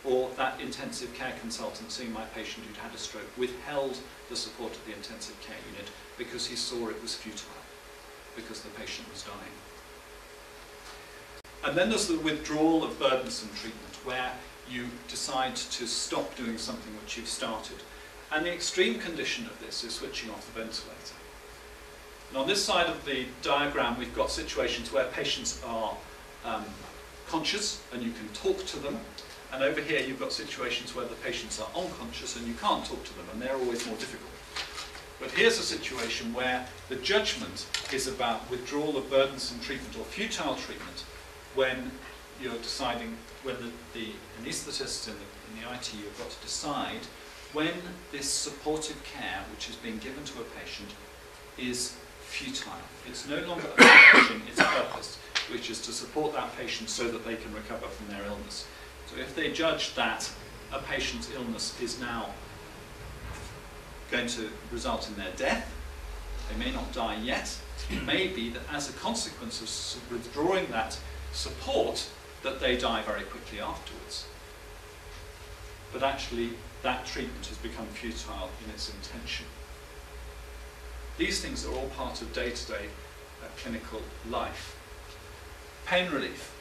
C: Or that intensive care consultant seeing my patient who'd had a stroke withheld the support of the intensive care unit because he saw it was futile, because the patient was dying. And then there's the withdrawal of burdensome treatment, where you decide to stop doing something which you've started. And the extreme condition of this is switching off the ventilator. And on this side of the diagram, we've got situations where patients are conscious and you can talk to them. And over here, you've got situations where the patients are unconscious and you can't talk to them, and they're always more difficult. But here's a situation where the judgment is about withdrawal of burdensome treatment or futile treatment when you're deciding, when the anaesthetists in the ITU have got to decide when this supportive care which is being given to a patient is futile. It's no longer accomplishing its purpose, which is to support that patient so that they can recover from their illness. So if they judge that a patient's illness is now going to result in their death, they may not die yet, it may be that as a consequence of withdrawing that support, that they die very quickly afterwards. But actually, that treatment has become futile in its intention. These things are all part of day-to-day clinical life. Pain relief,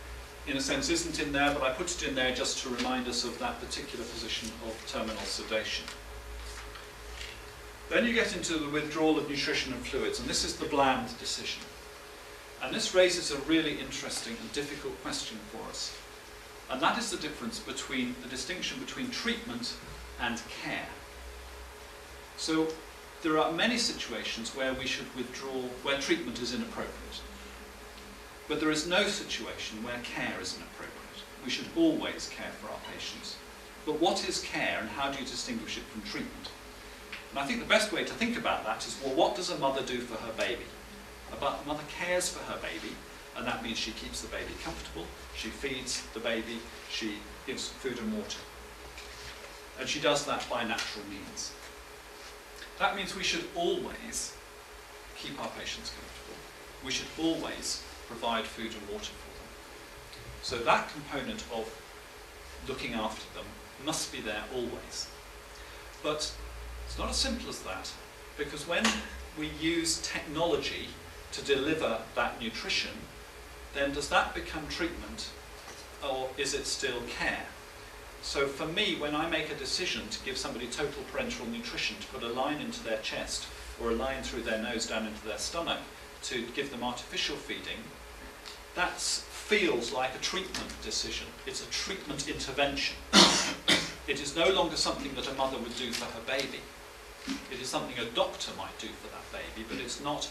C: in a sense, isn't in there, but I put it in there just to remind us of that particular position of terminal sedation. Then you get into the withdrawal of nutrition and fluids, and this is the bland decision. And this raises a really interesting and difficult question for us. And that is the difference between, the distinction between treatment and care. So there are many situations where we should withdraw, where treatment is inappropriate. But there is no situation where care is inappropriate. We should always care for our patients. But what is care, and how do you distinguish it from treatment? And I think the best way to think about that is, well, what does a mother do for her baby? A mother cares for her baby, and that means she keeps the baby comfortable, she feeds the baby, she gives food and water. And she does that by natural means. That means we should always keep our patients comfortable. We should always provide food and water for them. So that component of looking after them must be there always. But it's not as simple as that, because when we use technology to deliver that nutrition, then does that become treatment, or is it still care? So for me, when I make a decision to give somebody total parenteral nutrition, to put a line into their chest or a line through their nose down into their stomach to give them artificial feeding, that feels like a treatment decision. It's a treatment intervention. It is no longer something that a mother would do for her baby. It is something a doctor might do for that baby, but it's not.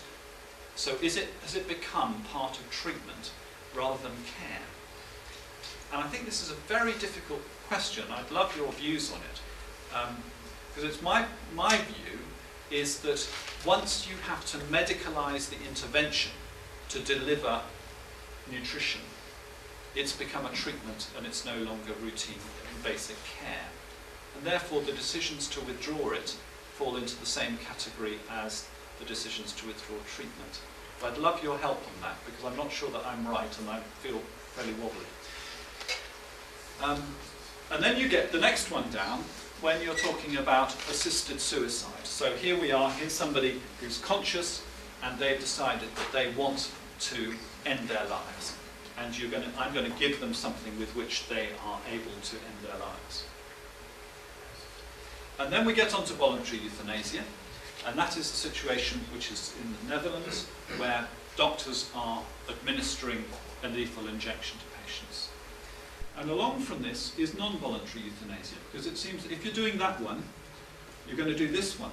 C: So has it become part of treatment rather than care? And I think this is a very difficult question. I'd love your views on it. Because it's my view is that once you have to medicalise the intervention to deliver nutrition, it's become a treatment and it's no longer routine and basic care. And therefore the decisions to withdraw it fall into the same category as the decisions to withdraw treatment. But I'd love your help on that, because I'm not sure that I'm right and I feel fairly wobbly. And then you get the next one down when you're talking about assisted suicide. So here we are, here's somebody who's conscious and they've decided that they want to end their lives. And I'm going to give them something with which they are able to end their lives. And then we get on to voluntary euthanasia, and that is the situation which is in the Netherlands, where doctors are administering a lethal injection to patients. And along from this is non-voluntary euthanasia, because it seems that if you're doing that one, you're going to do this one.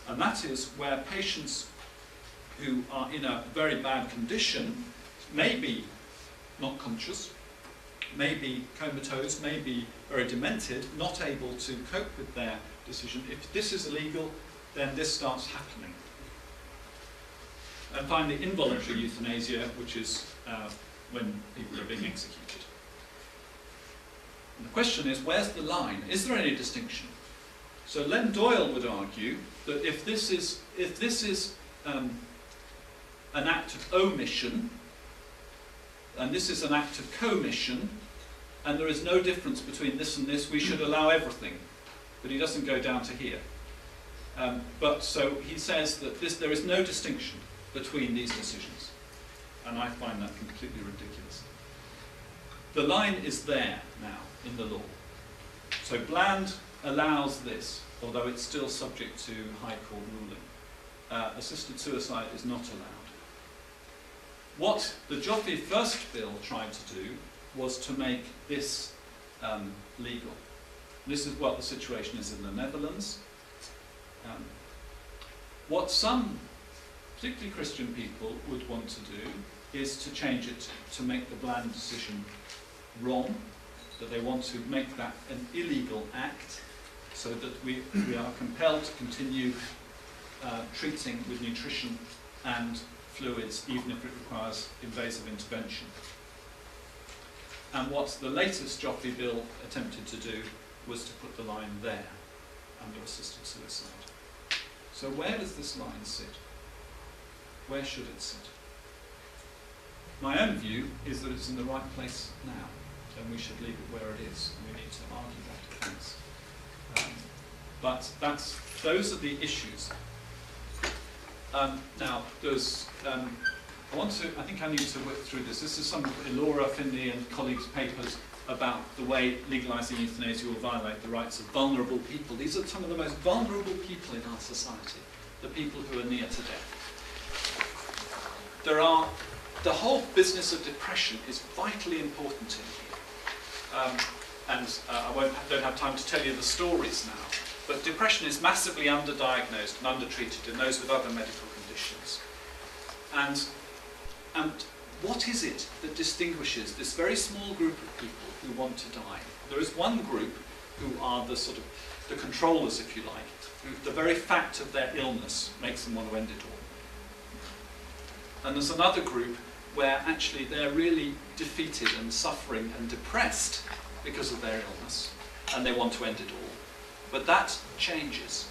C: And that is where patients who are in a very bad condition, may be not conscious, may be comatose, may be very demented, not able to cope with their decision. If this is illegal, then this starts happening. And finally, involuntary euthanasia, which is when people are being executed. And the question is, where's the line? Is there any distinction? So Len Doyle would argue that if this is an act of omission, and this is an act of commission, and there is no difference between this and this, we should allow everything. But he doesn't go down to here. But so he says that there is no distinction between these decisions. And I find that completely ridiculous. The line is there now in the law. So Bland allows this, although it's still subject to High Court ruling. Assisted suicide is not allowed. What the Joffre first bill tried to do was to make this legal. This is what the situation is in the Netherlands. What some, particularly Christian people, would want to do is to change it to make the Bland decision wrong, that they want to make that an illegal act, so that we are compelled to continue treating with nutrition and fluids, even if it requires invasive intervention. And what the latest Joffre bill attempted to do was to put the line there, under assisted suicide. So where does this line sit? Where should it sit? My own view is that it's in the right place now, and we should leave it where it is, and we need to argue that defence. But those are the issues. Now, there's, I think I need to work through this. This is some of Elora Finley and colleagues' papers about the way legalising euthanasia will violate the rights of vulnerable people. These are some of the most vulnerable people in our society, the people who are near to death. The whole business of depression is vitally important in here. I don't have time to tell you the stories now, but depression is massively underdiagnosed and undertreated in those with other medical conditions. And what is it that distinguishes this very small group of people who want to die? There is one group who are the sort of the controllers, if you like, who the very fact of their illness makes them want to end it all. And there's another group where actually they're really defeated and suffering and depressed, because of their illness, and they want to end it all. But that changes.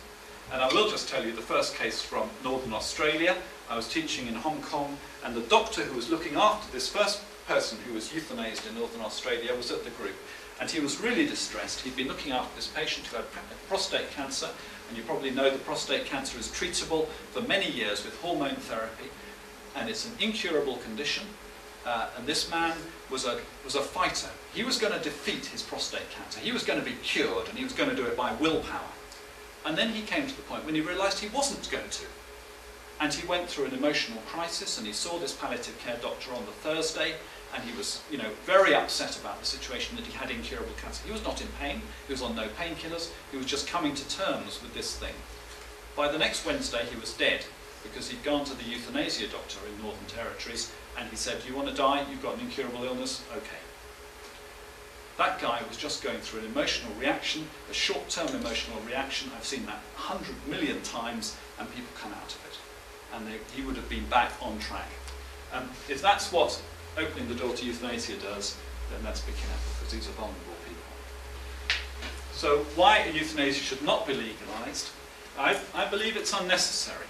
C: And I will just tell you the first case from Northern Australia. I was teaching in Hong Kong, and the doctor who was looking after this first person who was euthanased in Northern Australia was at the group. And he was really distressed. He'd been looking after this patient who had prostate cancer, and you probably know that prostate cancer is treatable for many years with hormone therapy, and it's an incurable condition. And this man was a fighter. He was going to defeat his prostate cancer. He was going to be cured, and he was going to do it by willpower. And then he came to the point when he realised he wasn't going to. And he went through an emotional crisis, and he saw this palliative care doctor on the Thursday, and he was, very upset about the situation that he had incurable cancer. He was not in pain. He was on no painkillers. He was just coming to terms with this thing. By the next Wednesday, he was dead, because he'd gone to the euthanasia doctor in Northern Territories, and he said, "You want to die? You've got an incurable illness? Okay." That guy was just going through an emotional reaction, a short-term emotional reaction. I've seen that 100 million times, and people come out of it. And he would have been back on track. If that's what opening the door to euthanasia does, then let's be careful, because these are vulnerable people. So why euthanasia should not be legalised? I believe it's unnecessary.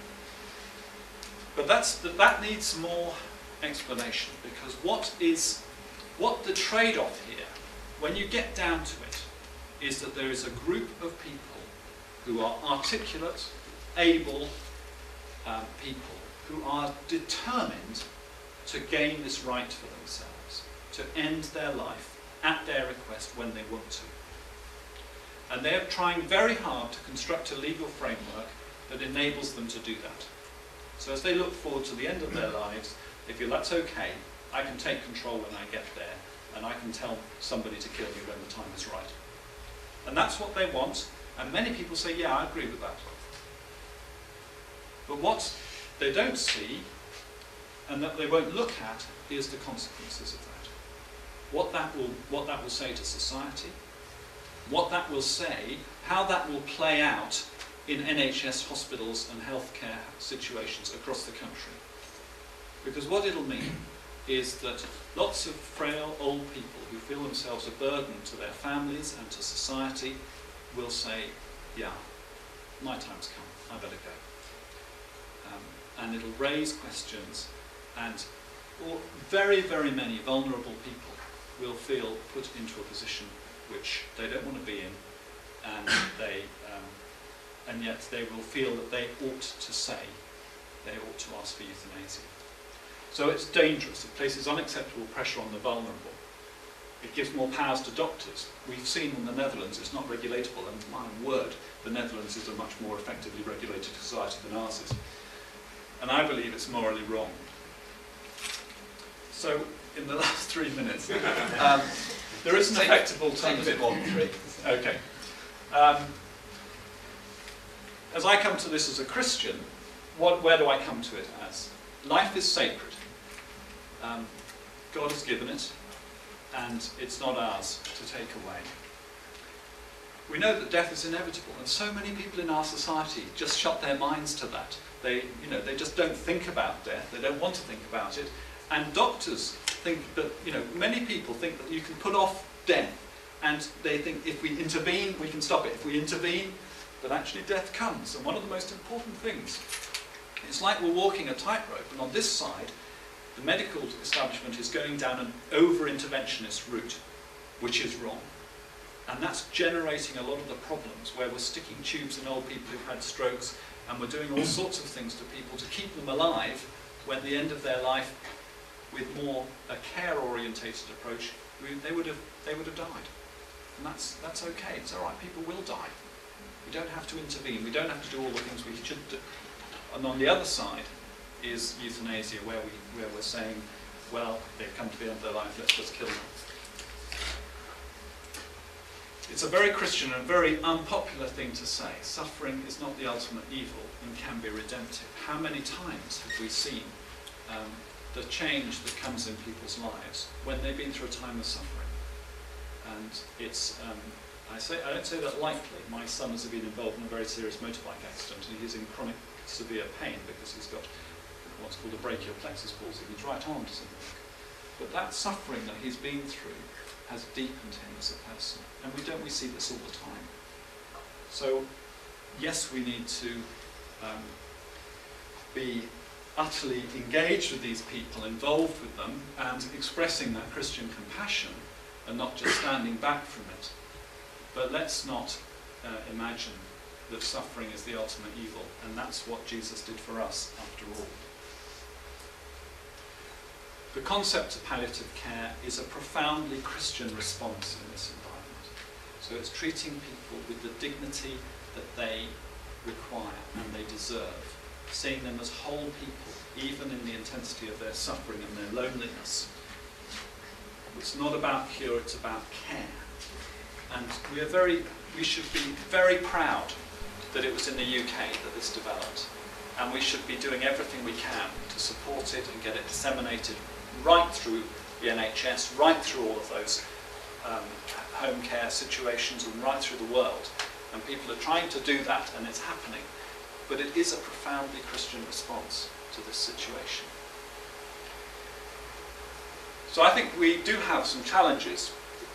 C: But that needs more explanation, because what the trade-off here, when you get down to it, is that there is a group of people who are articulate, able people who are determined to gain this right for themselves, to end their life at their request when they want to. And they're trying very hard to construct a legal framework that enables them to do that. So as they look forward to the end of their lives, they feel that's okay, I can take control when I get there, and I can tell somebody to kill me when the time is right. And that's what they want, and many people say, yeah, I agree with that. But what they don't see, and that they won't look at, is the consequences of that. What that will say to society, what that will say, how that will play out in NHS hospitals and healthcare situations across the country. Because what it'll mean is that lots of frail old people who feel themselves a burden to their families and to society will say, yeah, my time's come, I better go. And it'll raise questions, and very, very many vulnerable people will feel put into a position which they don't want to be in, and yet they will feel that they ought to say, they ought to ask for euthanasia. So it's dangerous. It places unacceptable pressure on the vulnerable. It gives more powers to doctors. We've seen in the Netherlands it's not regulatable, and my word, the Netherlands is a much more effectively regulated society than ours is. And I believe it's morally wrong. So, in the last 3 minutes, there is an effective alternative.
B: Take a bit more than 3.
C: Okay. As I come to this as a Christian, where do I come to it as? Life is sacred. God has given it, and it's not ours to take away. We know that death is inevitable, and so many people in our society just shut their minds to that. They just don't think about death. They don't want to think about it. And doctors think that, many people think that you can put off death, and they think if we intervene, we can stop it. If we intervene, but actually death comes. And one of the most important things, it's like we're walking a tightrope, and on this side, the medical establishment is going down an over-interventionist route, which is wrong. And that's generating a lot of the problems where we're sticking tubes in old people who've had strokes, and we're doing all sorts of things to people to keep them alive when the end of their life, with more a care-orientated approach, they would have died. And that's okay. It's all right. People will die. We don't have to intervene. We don't have to do all the things we should do. And on the other side is euthanasia, where we're saying, well, they've come to the end of their life. Let's just kill them. It's a very Christian and very unpopular thing to say. Suffering is not the ultimate evil and can be redemptive. How many times have we seen the change that comes in people's lives when they've been through a time of suffering? And it's, I don't say that lightly. My son has been involved in a very serious motorbike accident, and he's in chronic severe pain because he's got what's called a brachial plexus palsy. His right arm doesn't work. But that suffering that he's been through has deepened him as a person. And we see this all the time. So, yes, we need to be utterly engaged with these people, involved with them, and expressing that Christian compassion, and not just standing back from it. But let's not imagine that suffering is the ultimate evil, and that's what Jesus did for us, after all. The concept of palliative care is a profoundly Christian response in this environment. So it's treating people with the dignity that they require and they deserve, seeing them as whole people, even in the intensity of their suffering and their loneliness. It's not about cure, it's about care. And we should be very proud that it was in the UK that this developed. And we should be doing everything we can to support it and get it disseminated right through the NHS, right through all of those home care situations and right through the world. And people are trying to do that, and it's happening. But it is a profoundly Christian response to this situation. So I think we do have some challenges.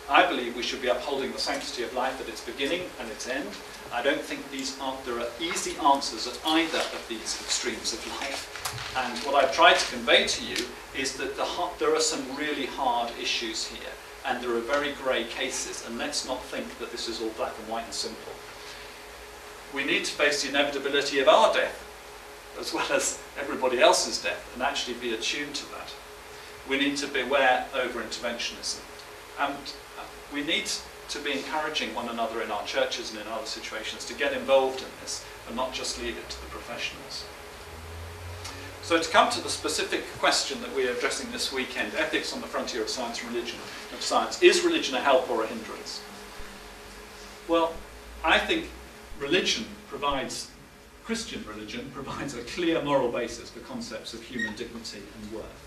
C: I believe we should be upholding the sanctity of life at its beginning and its end. I don't think there are easy answers at either of these extremes of life. And what I've tried to convey to you is that there are some really hard issues here, and there are very grey cases, and let's not think that this is all black and white and simple. We need to face the inevitability of our death, as well as everybody else's death, and actually be attuned to that. We need to beware over-interventionism. And we need to be encouraging one another in our churches and in other situations to get involved in this and not just leave it to the professionals. So to come to the specific question that we are addressing this weekend, ethics on the frontier of science and religion, of science, is religion a help or a hindrance? Well, I think Christian religion provides a clear moral basis for concepts of human dignity and worth.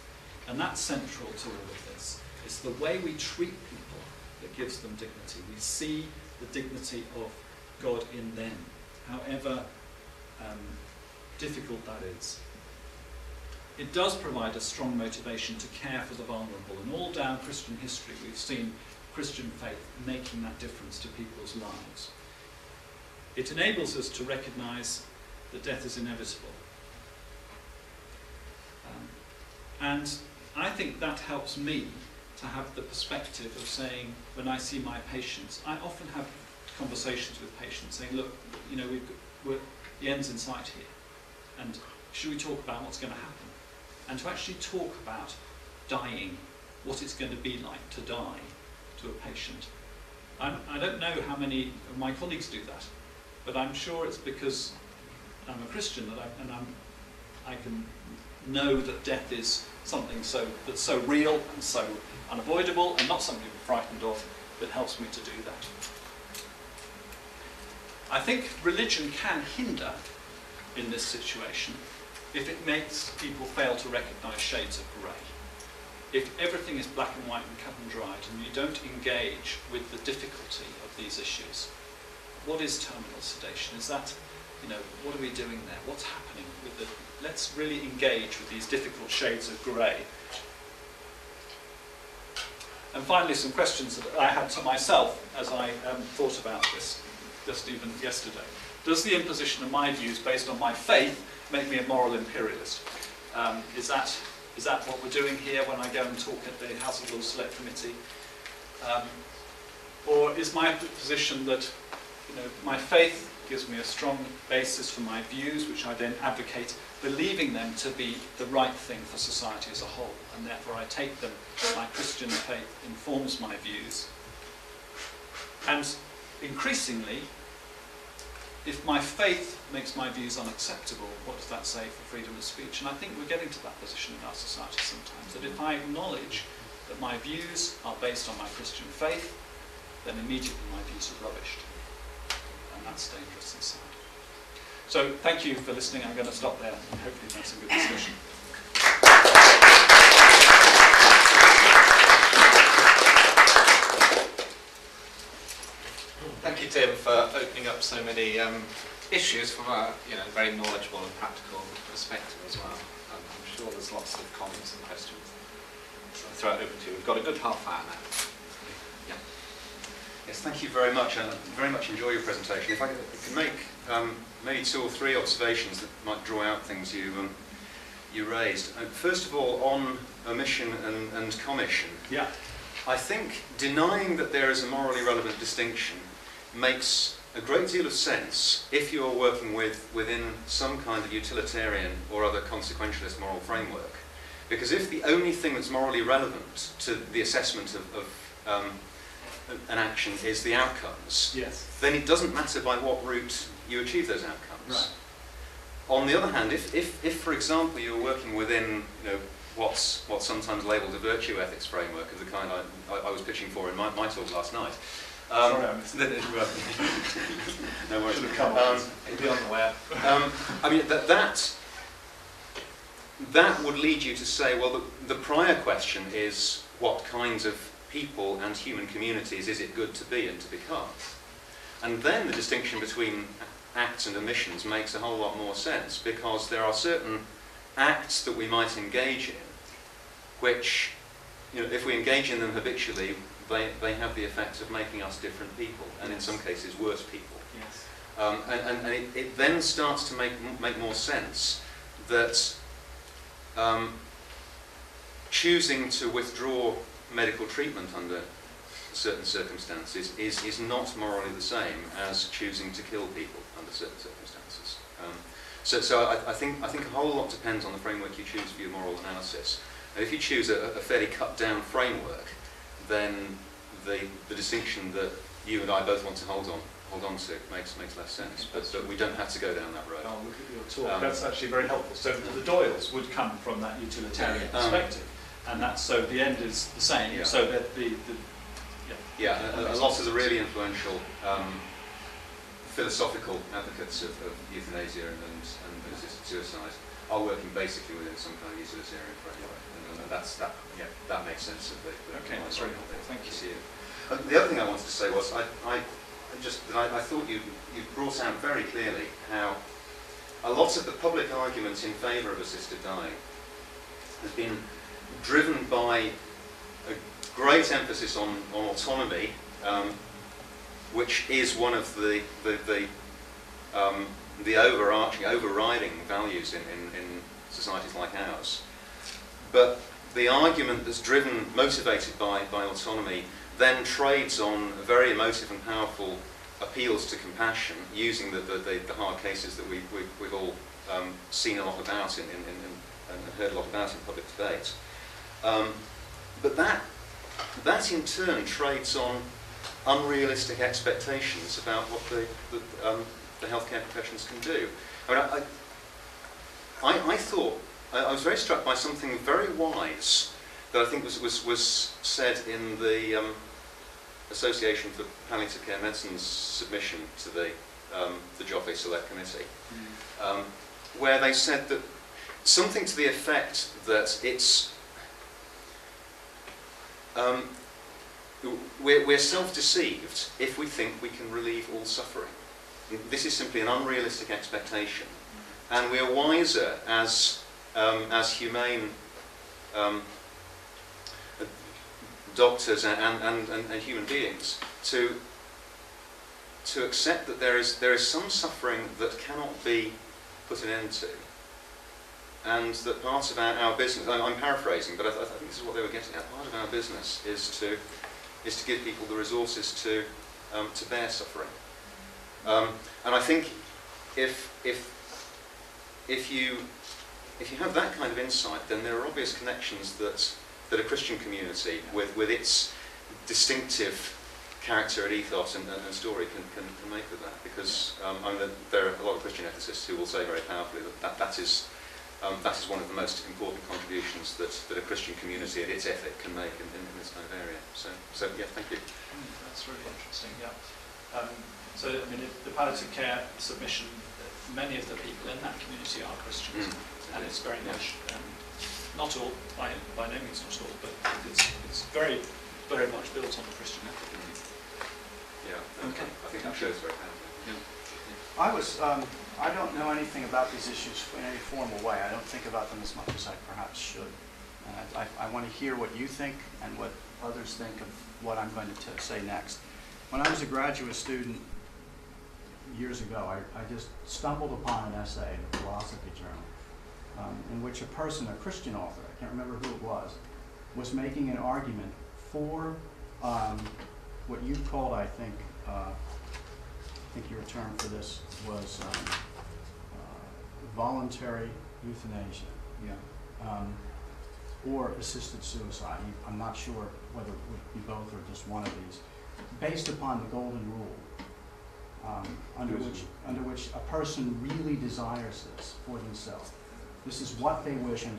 C: And that's central to all of this. It's the way we treat people that gives them dignity. We see the dignity of God in them, however difficult that is. It does provide a strong motivation to care for the vulnerable, and all down Christian history we've seen Christian faith making that difference to people's lives. It enables us to recognise that death is inevitable. And I think that helps me to have the perspective of saying, when I see my patients, I often have conversations with patients saying, look, you know, the end's in sight here, and should we talk about what's going to happen? And to actually talk about dying, what it's going to be like to die to a patient. I don't know how many of my colleagues do that, but I'm sure it's because I'm a Christian that I can know that death is something that's so real and so unavoidable and not something to be frightened of, that helps me to do that. I think religion can hinder in this situation if it makes people fail to recognise shades of grey. If everything is black and white and cut and dried and you don't engage with the difficulty of these issues. What is terminal sedation? Is that, you know, what are we doing there? What's happening with the... Let's really engage with these difficult shades of grey. And finally, some questions that I had to myself as I thought about this, just even yesterday. Does the imposition of my views based on my faith make me a moral imperialist? Is that what we're doing here when I go and talk at the House of Lords Select Committee? Or is my position that, you know, my faith gives me a strong basis for my views, which I then advocate, believing them to be the right thing for society as a whole, and therefore I take them, my Christian faith informs my views. And increasingly, if my faith makes my views unacceptable, what does that say for freedom of speech? And I think we're getting to that position in our society sometimes, that if I acknowledge that my views are based on my Christian faith, then immediately my views are rubbished. And that's dangerous and sad. So thank you for listening. I'm going to stop there and hopefully have some good discussion.
B: Thank you, Tim, for opening up so many issues from a very knowledgeable and practical perspective as well. I'm sure there's lots of comments and questions. So I'll throw it over to you. We've got a good half hour now. Yeah.
D: Yes, thank you very much. I very much enjoy your presentation. If I could make maybe 2 or 3 observations that might draw out things you raised. First of all, on omission and commission.
C: Yeah.
D: I think denying that there is a morally relevant distinction makes a great deal of sense if you're working within some kind of utilitarian or other consequentialist moral framework. Because if the only thing that's morally relevant to the assessment of an action is the outcomes,
C: Yes.
D: then it doesn't matter by what route you achieve those outcomes.
C: Right.
D: On the other hand, if for example, you're working within what's sometimes labelled a virtue ethics framework of the kind I was pitching for in my talk last night.
C: Sorry, I missed it.
D: No worries.
C: Should have come on. It'll be on the web.
D: I mean, that would lead you to say, well, the prior question is what kinds of people and human communities is it good to be and to become? And then the distinction between acts and omissions makes a whole lot more sense, because there are certain acts that we might engage in which, if we engage in them habitually, they have the effect of making us different people, and in some cases worse people.
C: Yes.
D: And it then starts to make more sense that choosing to withdraw medical treatment under certain circumstances is not morally the same as choosing to kill people under certain circumstances. So I think a whole lot depends on the framework you choose for your moral analysis. And if you choose a fairly cut-down framework, then the distinction that you and I both want to hold on to makes less sense. But we don't have to go down that road.
C: Oh, look at your talk. That's actually very helpful. So the Doyles would come from that utilitarian perspective, and that's so the end is the same.
D: Yeah.
C: So that
D: a lot of the really influential philosophical advocates of euthanasia and assisted suicide are working basically within some kind of utilitarian framework, and that makes sense of the
C: okay, that's very helpful. Thank you.
D: The other thing I wanted to say was I thought you brought out very clearly how a lot of the public argument in favour of assisted dying has been driven by a great emphasis on autonomy, which is one of the overriding values in societies like ours. But the argument that's motivated by autonomy then trades on very emotive and powerful appeals to compassion, using the hard cases that we've all seen a lot about and heard a lot about in public debate. But that in turn trades on unrealistic expectations about what the healthcare professions can do. I thought I was very struck by something very wise that I think was said in the Association for Palliative Care Medicine's submission to the Joffe Select Committee, where they said that something to the effect that we're self-deceived if we think we can relieve all suffering. This is simply an unrealistic expectation, and we're wiser as humane doctors and human beings to accept that there is some suffering that cannot be put an end to, and that part of our business, I'm paraphrasing, but I think this is what they were getting at, part of our business is to give people the resources to bear suffering. And I think if you have that kind of insight, then there are obvious connections that a Christian community with its distinctive character and ethos and story can make with that. Because there are a lot of Christian ethicists who will say very powerfully that is one of the most important contributions that a Christian community and its ethic can make in this kind of area. So yeah, thank you.
C: That's really interesting. Yeah. So I mean, the palliative care submission, many of the people in that community are Christians, and it's very much not all, by no means not all, but it's very much built on the Christian ethic.
D: Yeah. Okay. I think that shows very powerfully.
C: Yeah.
E: I don't know anything about these issues in any formal way. I don't think about them as much as I perhaps should. And I want to hear what you think and what others think of what I'm going to say next. When I was a graduate student years ago, I just stumbled upon an essay in a philosophy journal in which a person, a Christian author, I can't remember who it was making an argument for what you called, I think your term for this was voluntary euthanasia.
B: Yeah.
E: Or assisted suicide. I'm not sure whether it would be both or just one of these, based upon the golden rule, under which a person really desires this for themselves. This is what they wish and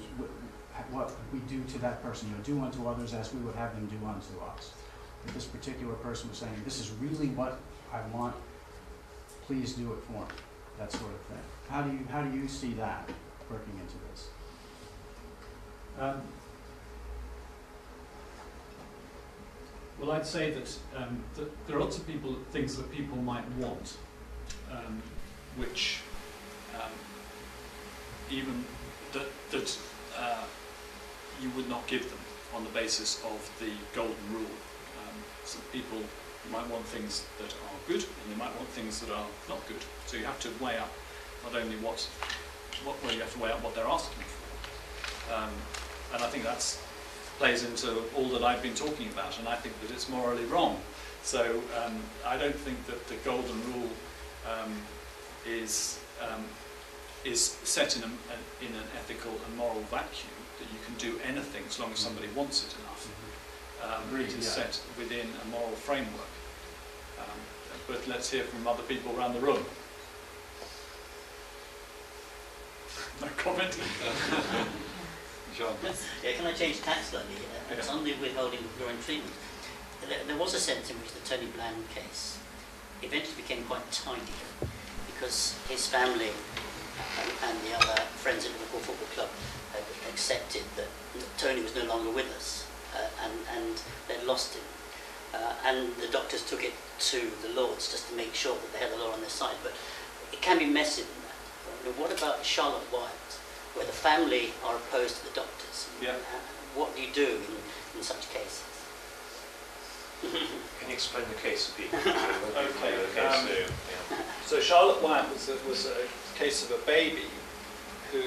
E: what we do to that person. Do unto others as we would have them do unto us. But this particular person was saying, this is really what I want. Please do it for me. That sort of thing. How do you see that working into this?
F: Well, I'd say that there are lots of things that people might want, which even that you would not give them on the basis of the golden rule. Some people might want things that are good, and they might want things that are not good. So you have to weigh up not only you have to weigh up what they're asking for. And I think that plays into all that I've been talking about, and I think that it's morally wrong. So I don't think that the golden rule is set in an ethical and moral vacuum, that you can do anything as long as somebody wants it enough. It is set within a moral framework. But let's hear from other people around the room. No comment.
B: John.
G: Yeah, can I change tack slightly? It's on the withholding of urine treatment. There was a sense in which the Tony Bland case eventually became quite tidy, because his family and the other friends at Liverpool Football Club had accepted that Tony was no longer with us, and they'd lost him. And the doctors took it to the Lords just to make sure that they had the law on their side. But it can be messy than that. What about Charlotte Wyatt, where the family are opposed to the doctors?
C: Yeah.
G: What do you do in such cases?
H: Can you explain the case to people?
C: Okay. So Charlotte Wyatt was a case of a baby who,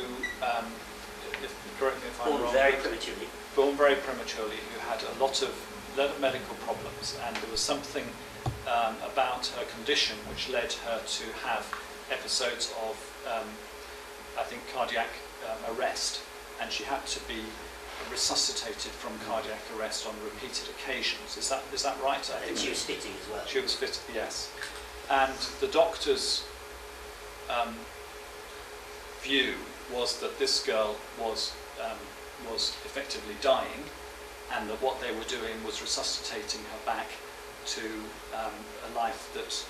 C: correct me if I'm wrong, born very prematurely, who had a lot of medical problems, and there was something about her condition which led her to have episodes of, I think, cardiac arrest, and she had to be resuscitated from cardiac arrest on repeated occasions. Is that right? I think
G: she was fitting as well.
C: She was fit, yes. And the doctor's view was that this girl was effectively dying, and that what they were doing was resuscitating her back to a life that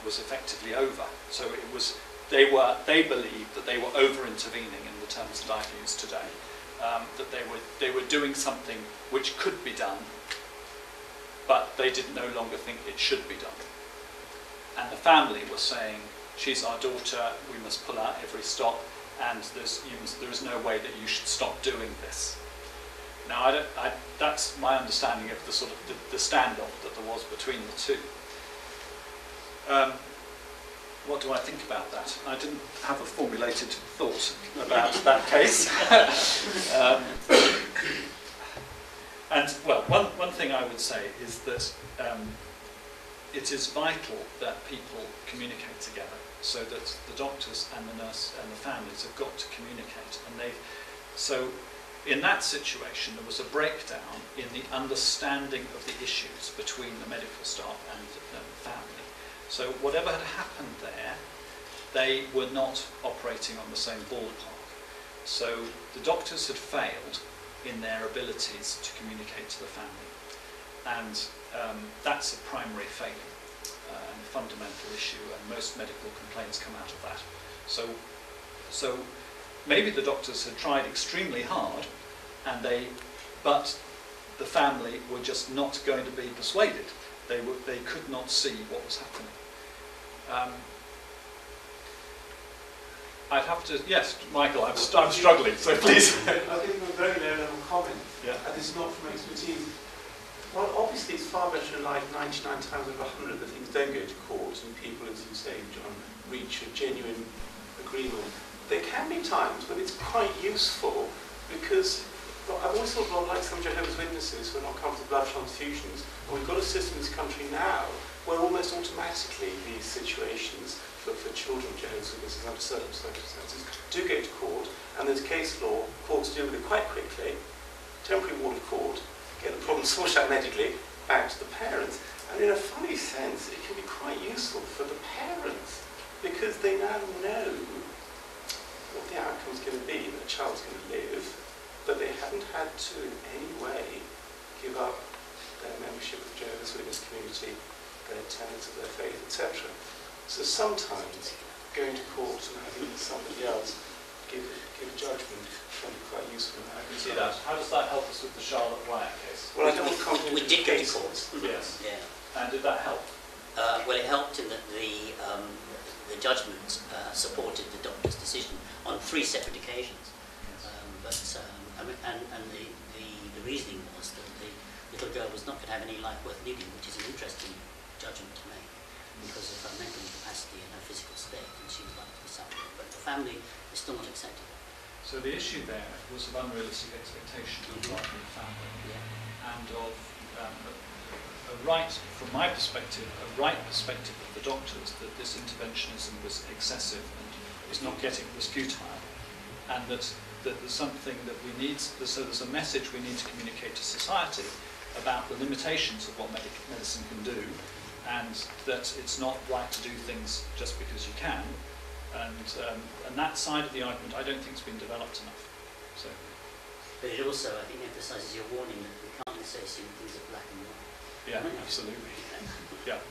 C: was effectively over. So it was they believed that they were over-intervening in the terms that I've used today. That they were doing something which could be done, but they did no longer think it should be done. And the family was saying, she's our daughter, we must pull out every stop, and there is no way that you should stop doing this. Now, that's my understanding of the sort of the standoff that there was between the two. What do I think about that? I didn't have a formulated thought about that case. And, well, one thing I would say is that it is vital that people communicate together, so that the doctors and the nurse and the families have got to communicate. And so in that situation, there was a breakdown in the understanding of the issues between the medical staff and the family. So whatever had happened there, they were not operating on the same ballpark. So the doctors had failed in their abilities to communicate to the family. And that's a primary failure and a fundamental issue, and most medical complaints come out of that. So maybe the doctors had tried extremely hard, but the family were just not going to be persuaded. They could not see what was happening. I'd have to, yes, Michael, I'm struggling, so please.
H: I'll give you a very low-level comment,
C: Yeah.
H: and this is not from expertise. Well, obviously it's far better in life 99 times out of 100 that things don't go to court and people, as you say, John, reach a genuine agreement. There can be times when it's quite useful because I've always thought, well, like some Jehovah's Witnesses who are not comfortable with blood transfusions, and we've got a system in this country now where almost automatically these situations for children of Jehovah's Witnesses under certain circumstances do go to court, and there's case law, courts deal with it quite quickly, temporary ward of court, get the problem sorted out medically, back to the parents. And in a funny sense, it can be quite useful for the parents because they now know what the outcome's going to be, that the child's going to live, but they haven't had to in any way give up their membership of the Jehovah's Witness community, their tenets of their faith, etc. So sometimes going to court and having somebody else give a judgment can be quite useful.
C: I can see that. How does that help us with the Charlotte Wyatt case?
H: Well, I don't want to comment
G: We did go to court.
C: Yes.
G: Yeah.
C: And did that help?
G: Well, it helped in that the judgment supported the doctor's decision on 3 separate occasions. The reasoning was that the little girl was not going to have any life worth living, which is an interesting judgment to make because of her mental incapacity and her physical state, and she was likely to be suffering. But the family is still not accepting it.
C: So the issue there was of unrealistic expectation on the part of the family, and of a right, from my perspective, a right perspective of the doctors that this interventionism was excessive and was futile, and that there's something that we need, so there's a message we need to communicate to society about the limitations of what medicine can do, and that it's not right to do things just because you can, and that side of the argument I don't think has been developed enough. So.
G: But it also, I think, emphasises your warning that we can't necessarily see things as black and white.
C: Yeah, absolutely. Yeah.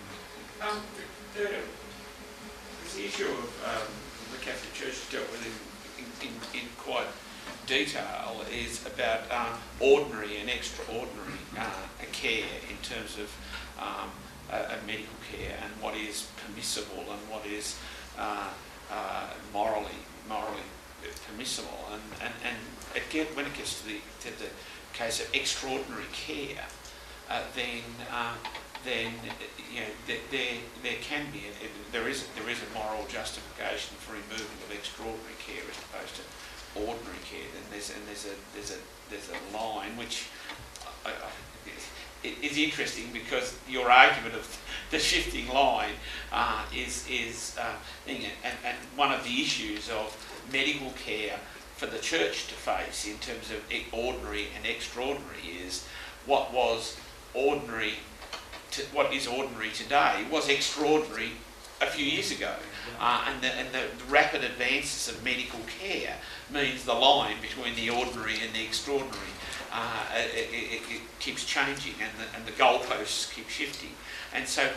I: The issue of the Catholic Church has dealt with in quite detail is about ordinary and extraordinary care in terms of medical care and what is permissible and what is morally permissible. And again, when it gets to the case of extraordinary care, then you know there can be there is a moral justification for removal of extraordinary care as opposed to ordinary care. Then there's a line which is interesting because your argument of the shifting line is and one of the issues of medical care for the church to face in terms of ordinary and extraordinary is what was ordinary. What is ordinary today was extraordinary a few years ago, and the rapid advances of medical care means the line between the ordinary and the extraordinary it keeps changing, and the goalposts keep shifting, and so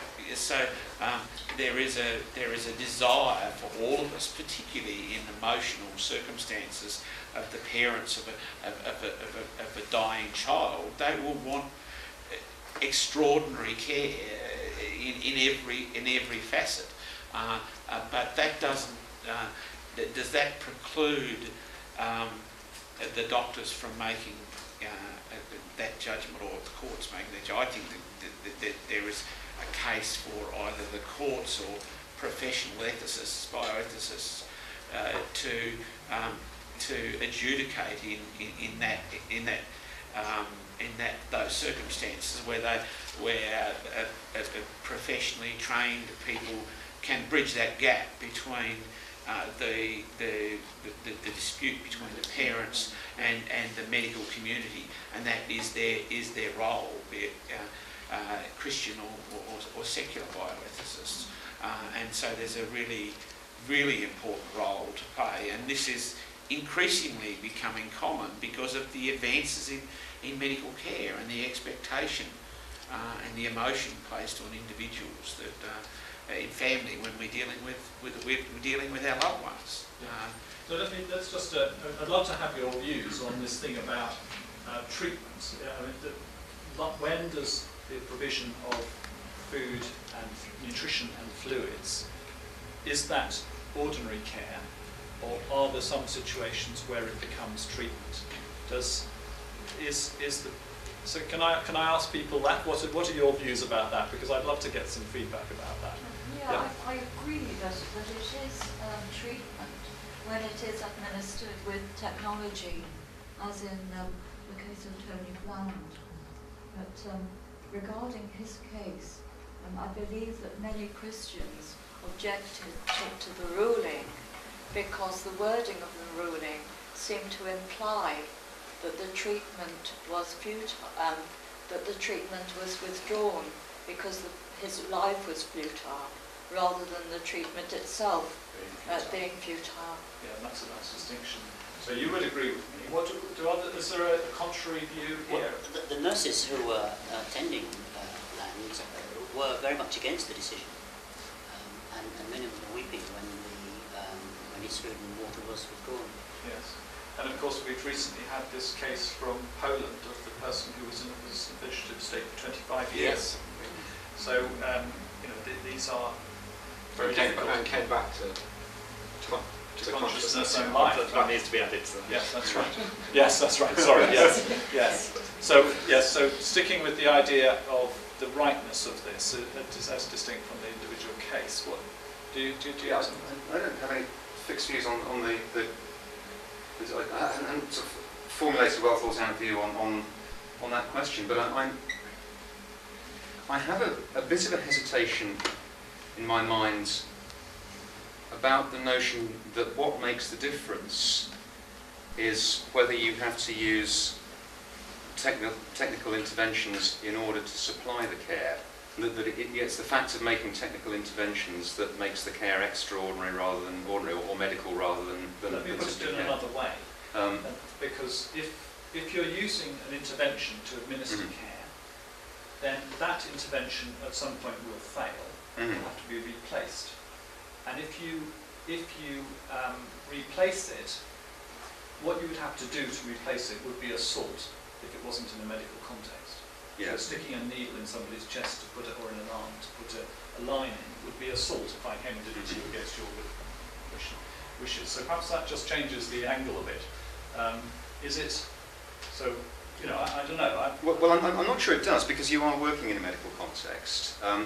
I: there is a desire for all of us, particularly in emotional circumstances of the parents of a dying child. They will want extraordinary care in every facet, but that doesn't. Does that preclude the doctors from making that judgment, or the courts making that judgment? I think that there is a case for either the courts or professional ethicists, bioethicists, to adjudicate in those circumstances where professionally trained people can bridge that gap between the dispute between the parents and the medical community, and that is their role, be it Christian or secular bioethicists, and so there's a really important role to play, and this is increasingly becoming common because of the advances in medical care and the expectation and the emotion placed on individuals that in family when we're dealing with our loved ones.
F: So let's just. I'd love to have your views on this thing about treatment. When does the provision of food and nutrition and fluids, is that ordinary care, or are there some situations where it becomes treatment? So can I ask people that? What are your views about that? Because I'd love to get some feedback about that.
J: Yeah, I agree that it is treatment when it is administered with technology, as in the case of Tony Bland. But regarding his case, I believe that many Christians objected to the ruling because the wording of the ruling seemed to imply that the treatment was futile, that the treatment was withdrawn because his life was futile, rather than the treatment itself being futile.
F: Yeah, that's a nice distinction. So you would agree with me. Is there a contrary view here?
G: Well, the nurses who were attending Land were very much against the decision, and many of them were weeping when his food and water was withdrawn.
F: Yes. And of course, we've recently had this case from Poland of the person who was in a vegetative state for 25 years.
B: Yes.
F: So, these are very difficult.
B: And came back to
F: consciousness and life.
K: That needs to be added to that.
F: Yes, that's right. Yes, that's right. Sorry. Yes. Yes. So sticking with the idea of the rightness of this, as distinct from the individual case, what do you have something?
D: I don't have any fixed views on the I haven't sort of formulated a well thought out view on that question, but I have a bit of a hesitation in my mind about the notion that what makes the difference is whether you have to use technical interventions in order to supply the care. It's the fact of making technical interventions that makes the care extraordinary rather than ordinary, or medical rather than
F: Let me put it in another way. Because if you're using an intervention to administer care, then that intervention at some point will fail and will have to be replaced. And if you replace it, what you would have to do to replace it would be a salt if it wasn't in a medical context.
D: Yes.
F: So sticking a needle in somebody's chest to put it, or in an arm to put a line in, would be assault if I came and did it to you against your wishes. So perhaps that just changes the angle a bit. Is it? So, I don't know.
D: Well, I'm not sure it does, because you are working in a medical context, and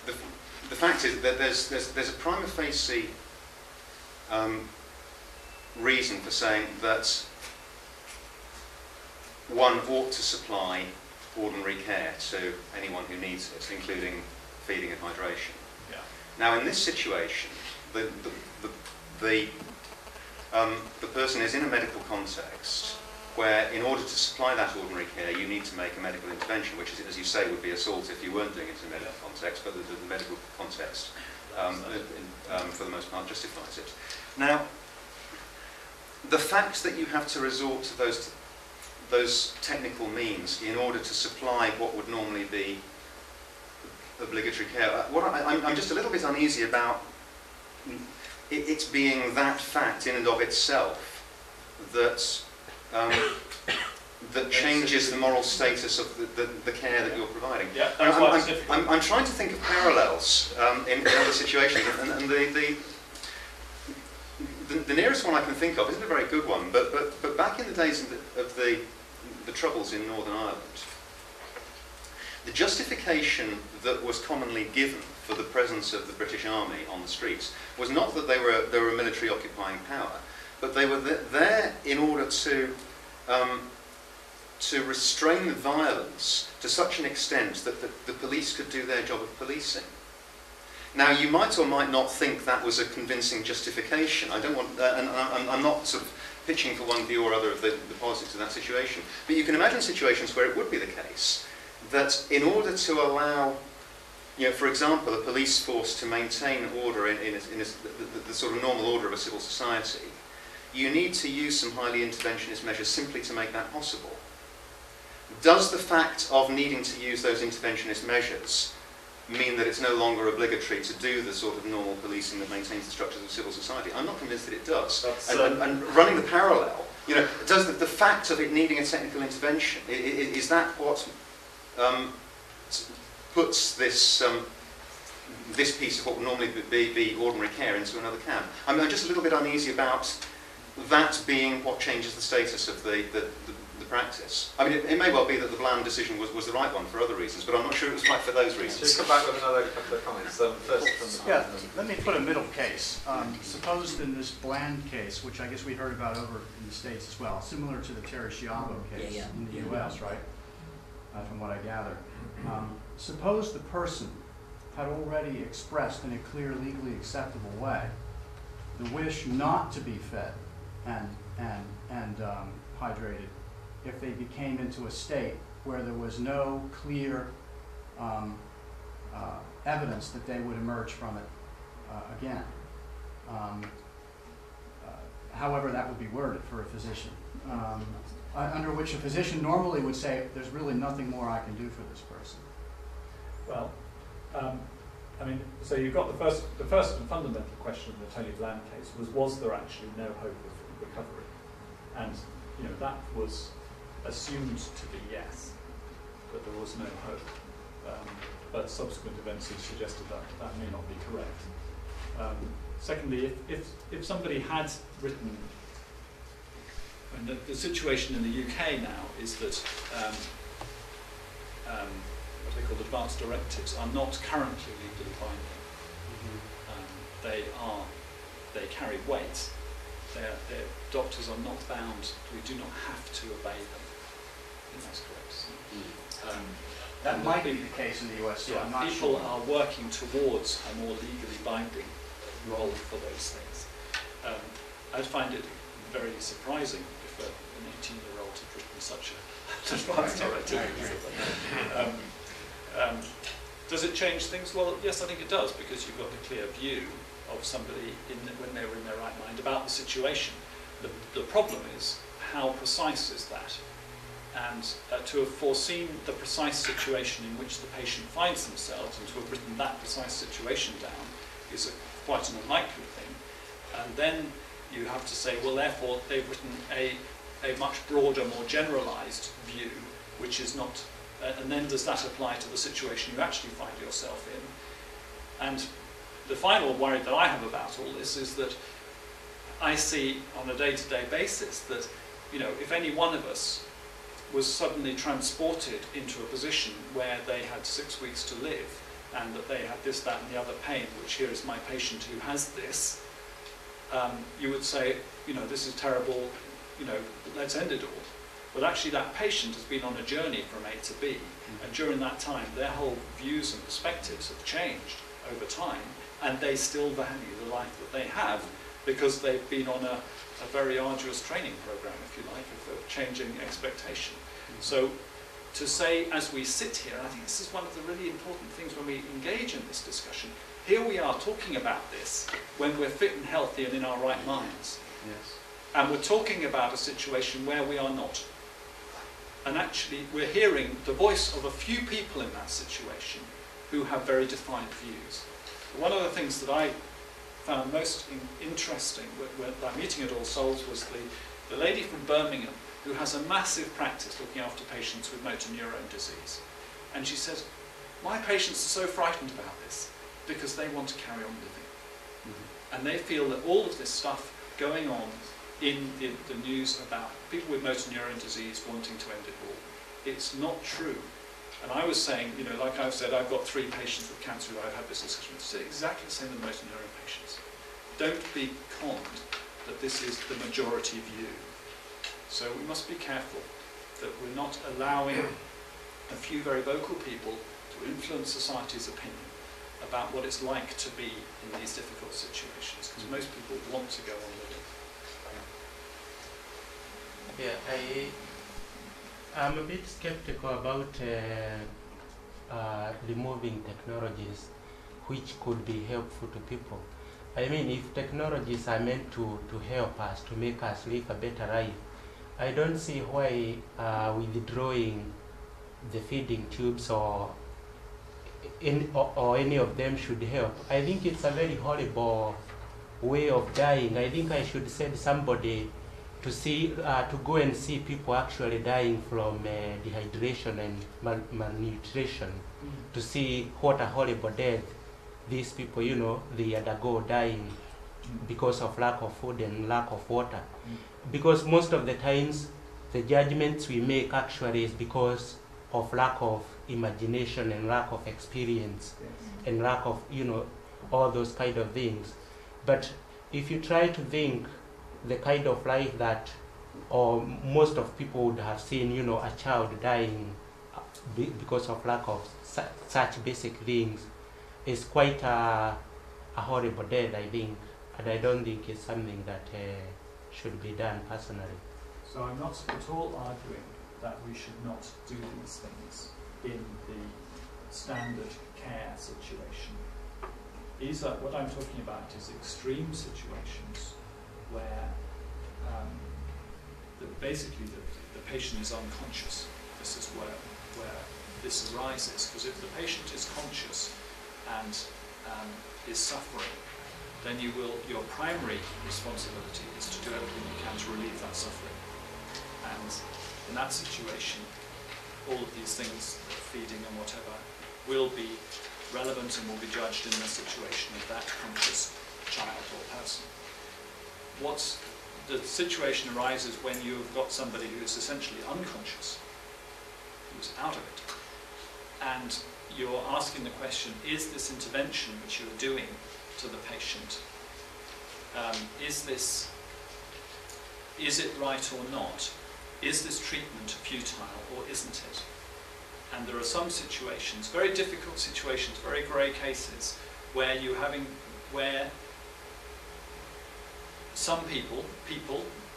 D: the fact is that there's a prima facie reason for saying that one ought to supply ordinary care to anyone who needs it, including feeding and hydration.
F: Yeah.
D: Now, in this situation, the person is in a medical context where, in order to supply that ordinary care, you need to make a medical intervention, which, as you say, would be assault if you weren't doing it in a medical context, but the medical context, for the most part, justifies it. Now, the fact that you have to resort to those technical means in order to supply what would normally be obligatory care, I'm just a little bit uneasy about it being that fact in and of itself that that changes the moral status of the care that you're providing.
F: Yeah,
D: I'm trying to think of parallels in other situations, and the nearest one I can think of isn't a very good one, but back in the days of the Troubles in Northern Ireland, the justification that was commonly given for the presence of the British Army on the streets was not that they were a military occupying power, but they were there in order to restrain the violence to such an extent that the police could do their job of policing. Now, you might or might not think that was a convincing justification. I don't want, and I'm not sort of pitching for one view or other of the politics of that situation, but you can imagine situations where it would be the case that in order to allow, for example, a police force to maintain order in the sort of normal order of a civil society, you need to use some highly interventionist measures simply to make that possible. Does the fact of needing to use those interventionist measures mean that it's no longer obligatory to do the sort of normal policing that maintains the structures of civil society? I'm not convinced that it does. And running the parallel, does the fact of it needing a technical intervention, is that what puts this this piece of what would normally be ordinary care into another camp. I'm just a little bit uneasy about that being what changes the status of the practice. I mean, it may well be that the Bland decision was the right one for other reasons, but I'm not sure it was right for those reasons.
B: Should we come back with another couple of comments? First from the
E: Yeah, let me put a middle case. Suppose in this Bland case, which I guess we heard about over in the States as well, similar to the Terry Schiavo case in the US, right? From what I gather. Suppose the person had already expressed in a clear, legally acceptable way the wish not to be fed and hydrated if they became into a state where there was no clear evidence that they would emerge from it again. However that would be worded for a physician. Under which a physician normally would say, there's really nothing more I can do for this person.
F: Well, I mean, so you've got the first and fundamental question in the Tony Bland case was there actually no hope of recovery? And, you know, that was assumed to be yes, that there was no hope. But subsequent events have suggested that that may not be correct. Secondly, if somebody had written, and the situation in the UK now is that what they call advanced directives are not currently legally binding. They carry weight. Their doctors are not bound. We do not have to obey them. I think that's correct.
E: That might be the case in the US, so I'm not
F: people
E: sure.
F: are working towards a more legally binding role for those things. I'd find it very surprising if an 18-year-old had written such an advanced directive. Does it change things? Well, yes, I think it does, because you've got a clear view of somebody when they were in their right mind about the situation. The problem is, how precise is that? And to have foreseen the precise situation in which the patient finds themselves and to have written that precise situation down is quite an unlikely thing. And then you have to say, well, therefore, they've written a much broader, more generalised view, which is not, and then does that apply to the situation you actually find yourself in? And the final worry that I have about all this is that I see on a day-to-day basis that, you know, if any one of us was suddenly transported into a position where they had 6 weeks to live and that they had this, that and the other pain, which here is my patient who has this, you would say, you know, this is terrible, you know, let's end it all. But actually that patient has been on a journey from A to B, and during that time their whole views and perspectives have changed over time, and they still value the life that they have because they've been on a very arduous training program, if you like, of changing expectation. So to say, as we sit here, and I think this is one of the really important things when we engage in this discussion, here we are talking about this when we're fit and healthy and in our right minds.
E: Yes.
F: And we're talking about a situation where we are not. And actually, we're hearing the voice of a few people in that situation who have very defined views. One of the things that I found most interesting with that meeting at All Souls was the lady from Birmingham who has a massive practice looking after patients with motor neurone disease. And she said, my patients are so frightened about this because they want to carry on living. And they feel that all of this stuff going on in the news about people with motor neurone disease wanting to end it all, it's not true. And I was saying, you know, like I've said, I've got 3 patients with cancer who I've had this discussion with. It's exactly the same with motor neurone patients. Don't be conned that this is the majority view. So we must be careful that we're not allowing a few very vocal people to influence society's opinion about what it's like to be in these difficult situations, because most people want to go on living.
K: Yeah, I'm a bit skeptical about removing technologies which could be helpful to people. I mean, if technologies are meant to help us, to make us live a better life, I don't see why withdrawing the feeding tubes or any of them should help. I think it's a very horrible way of dying. I think I should send somebody to go and see people actually dying from dehydration and malnutrition, to see what a horrible death these people, you know, they undergo dying because of lack of food and lack of water. Because most of the times, the judgments we make actually is because of lack of imagination and lack of experience and lack of, you know, all those kind of things. But if you try to think the kind of life that, or most of people would have seen, you know, a child dying because of lack of such basic things, is quite a horrible death, I think. And I don't think it's something that should be done personally.
F: So I'm not at all arguing that we should not do these things in the standard care situation. What I'm talking about is extreme situations where basically the patient is unconscious. This is where this arises, because if the patient is conscious and is suffering, then your primary responsibility is to do everything you can to relieve that suffering. And in that situation, all of these things, feeding and whatever, will be relevant and will be judged in the situation of that conscious child or person. The situation arises when you've got somebody who is essentially unconscious, who's out of it, and you're asking the question, is this intervention which you're doing to the patient, is it right or not? Is this treatment futile or isn't it? And there are some situations, very difficult situations, very grey cases, where where some people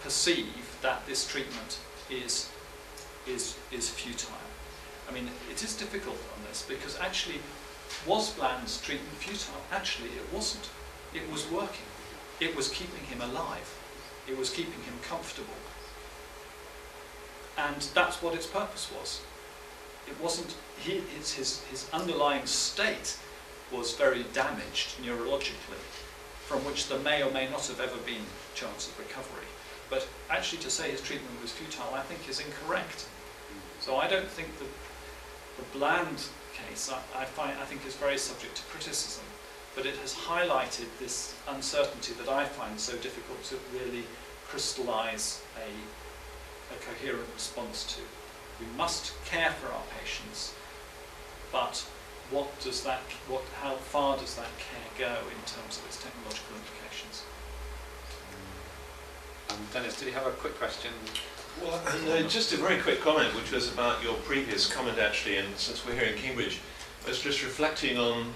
F: perceive that this treatment is futile. I mean, it is difficult on this, because actually, was Bland's treatment futile? Actually, it wasn't. It was working. It was keeping him alive. It was keeping him comfortable. And that's what its purpose was. It wasn't, his underlying state was very damaged neurologically, from which there may or may not have ever been a chance of recovery. But actually to say his treatment was futile, I think, is incorrect. So I don't think the Bland case, I think, is very subject to criticism, but it has highlighted this uncertainty that I find so difficult to really crystallise a coherent response to. We must care for our patients, but how far does that care go in terms of its technological implications?
B: Dennis, did you have a quick question?
L: Well, just a very quick comment, which was about your previous comment, actually, and since we're here in Cambridge, I was just reflecting on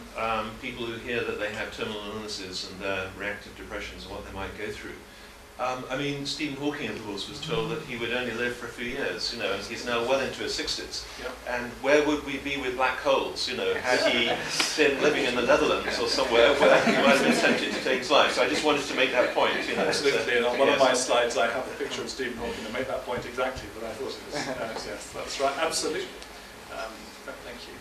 L: people who hear that they have terminal illnesses and reactive depressions and what they might go through. I mean, Stephen Hawking, of course, was told that he would only live for a few years, you know, and he's now well into his 60s. Yep. And where would we be with black holes, you know, had he been living in the Netherlands or somewhere where he might have been tempted to take his life? So I just wanted to make that point, you know.
F: Absolutely, and on one of my slides I have a picture of Stephen Hawking to make that point exactly, but I thought it was, yes, that's right, absolutely. Thank you.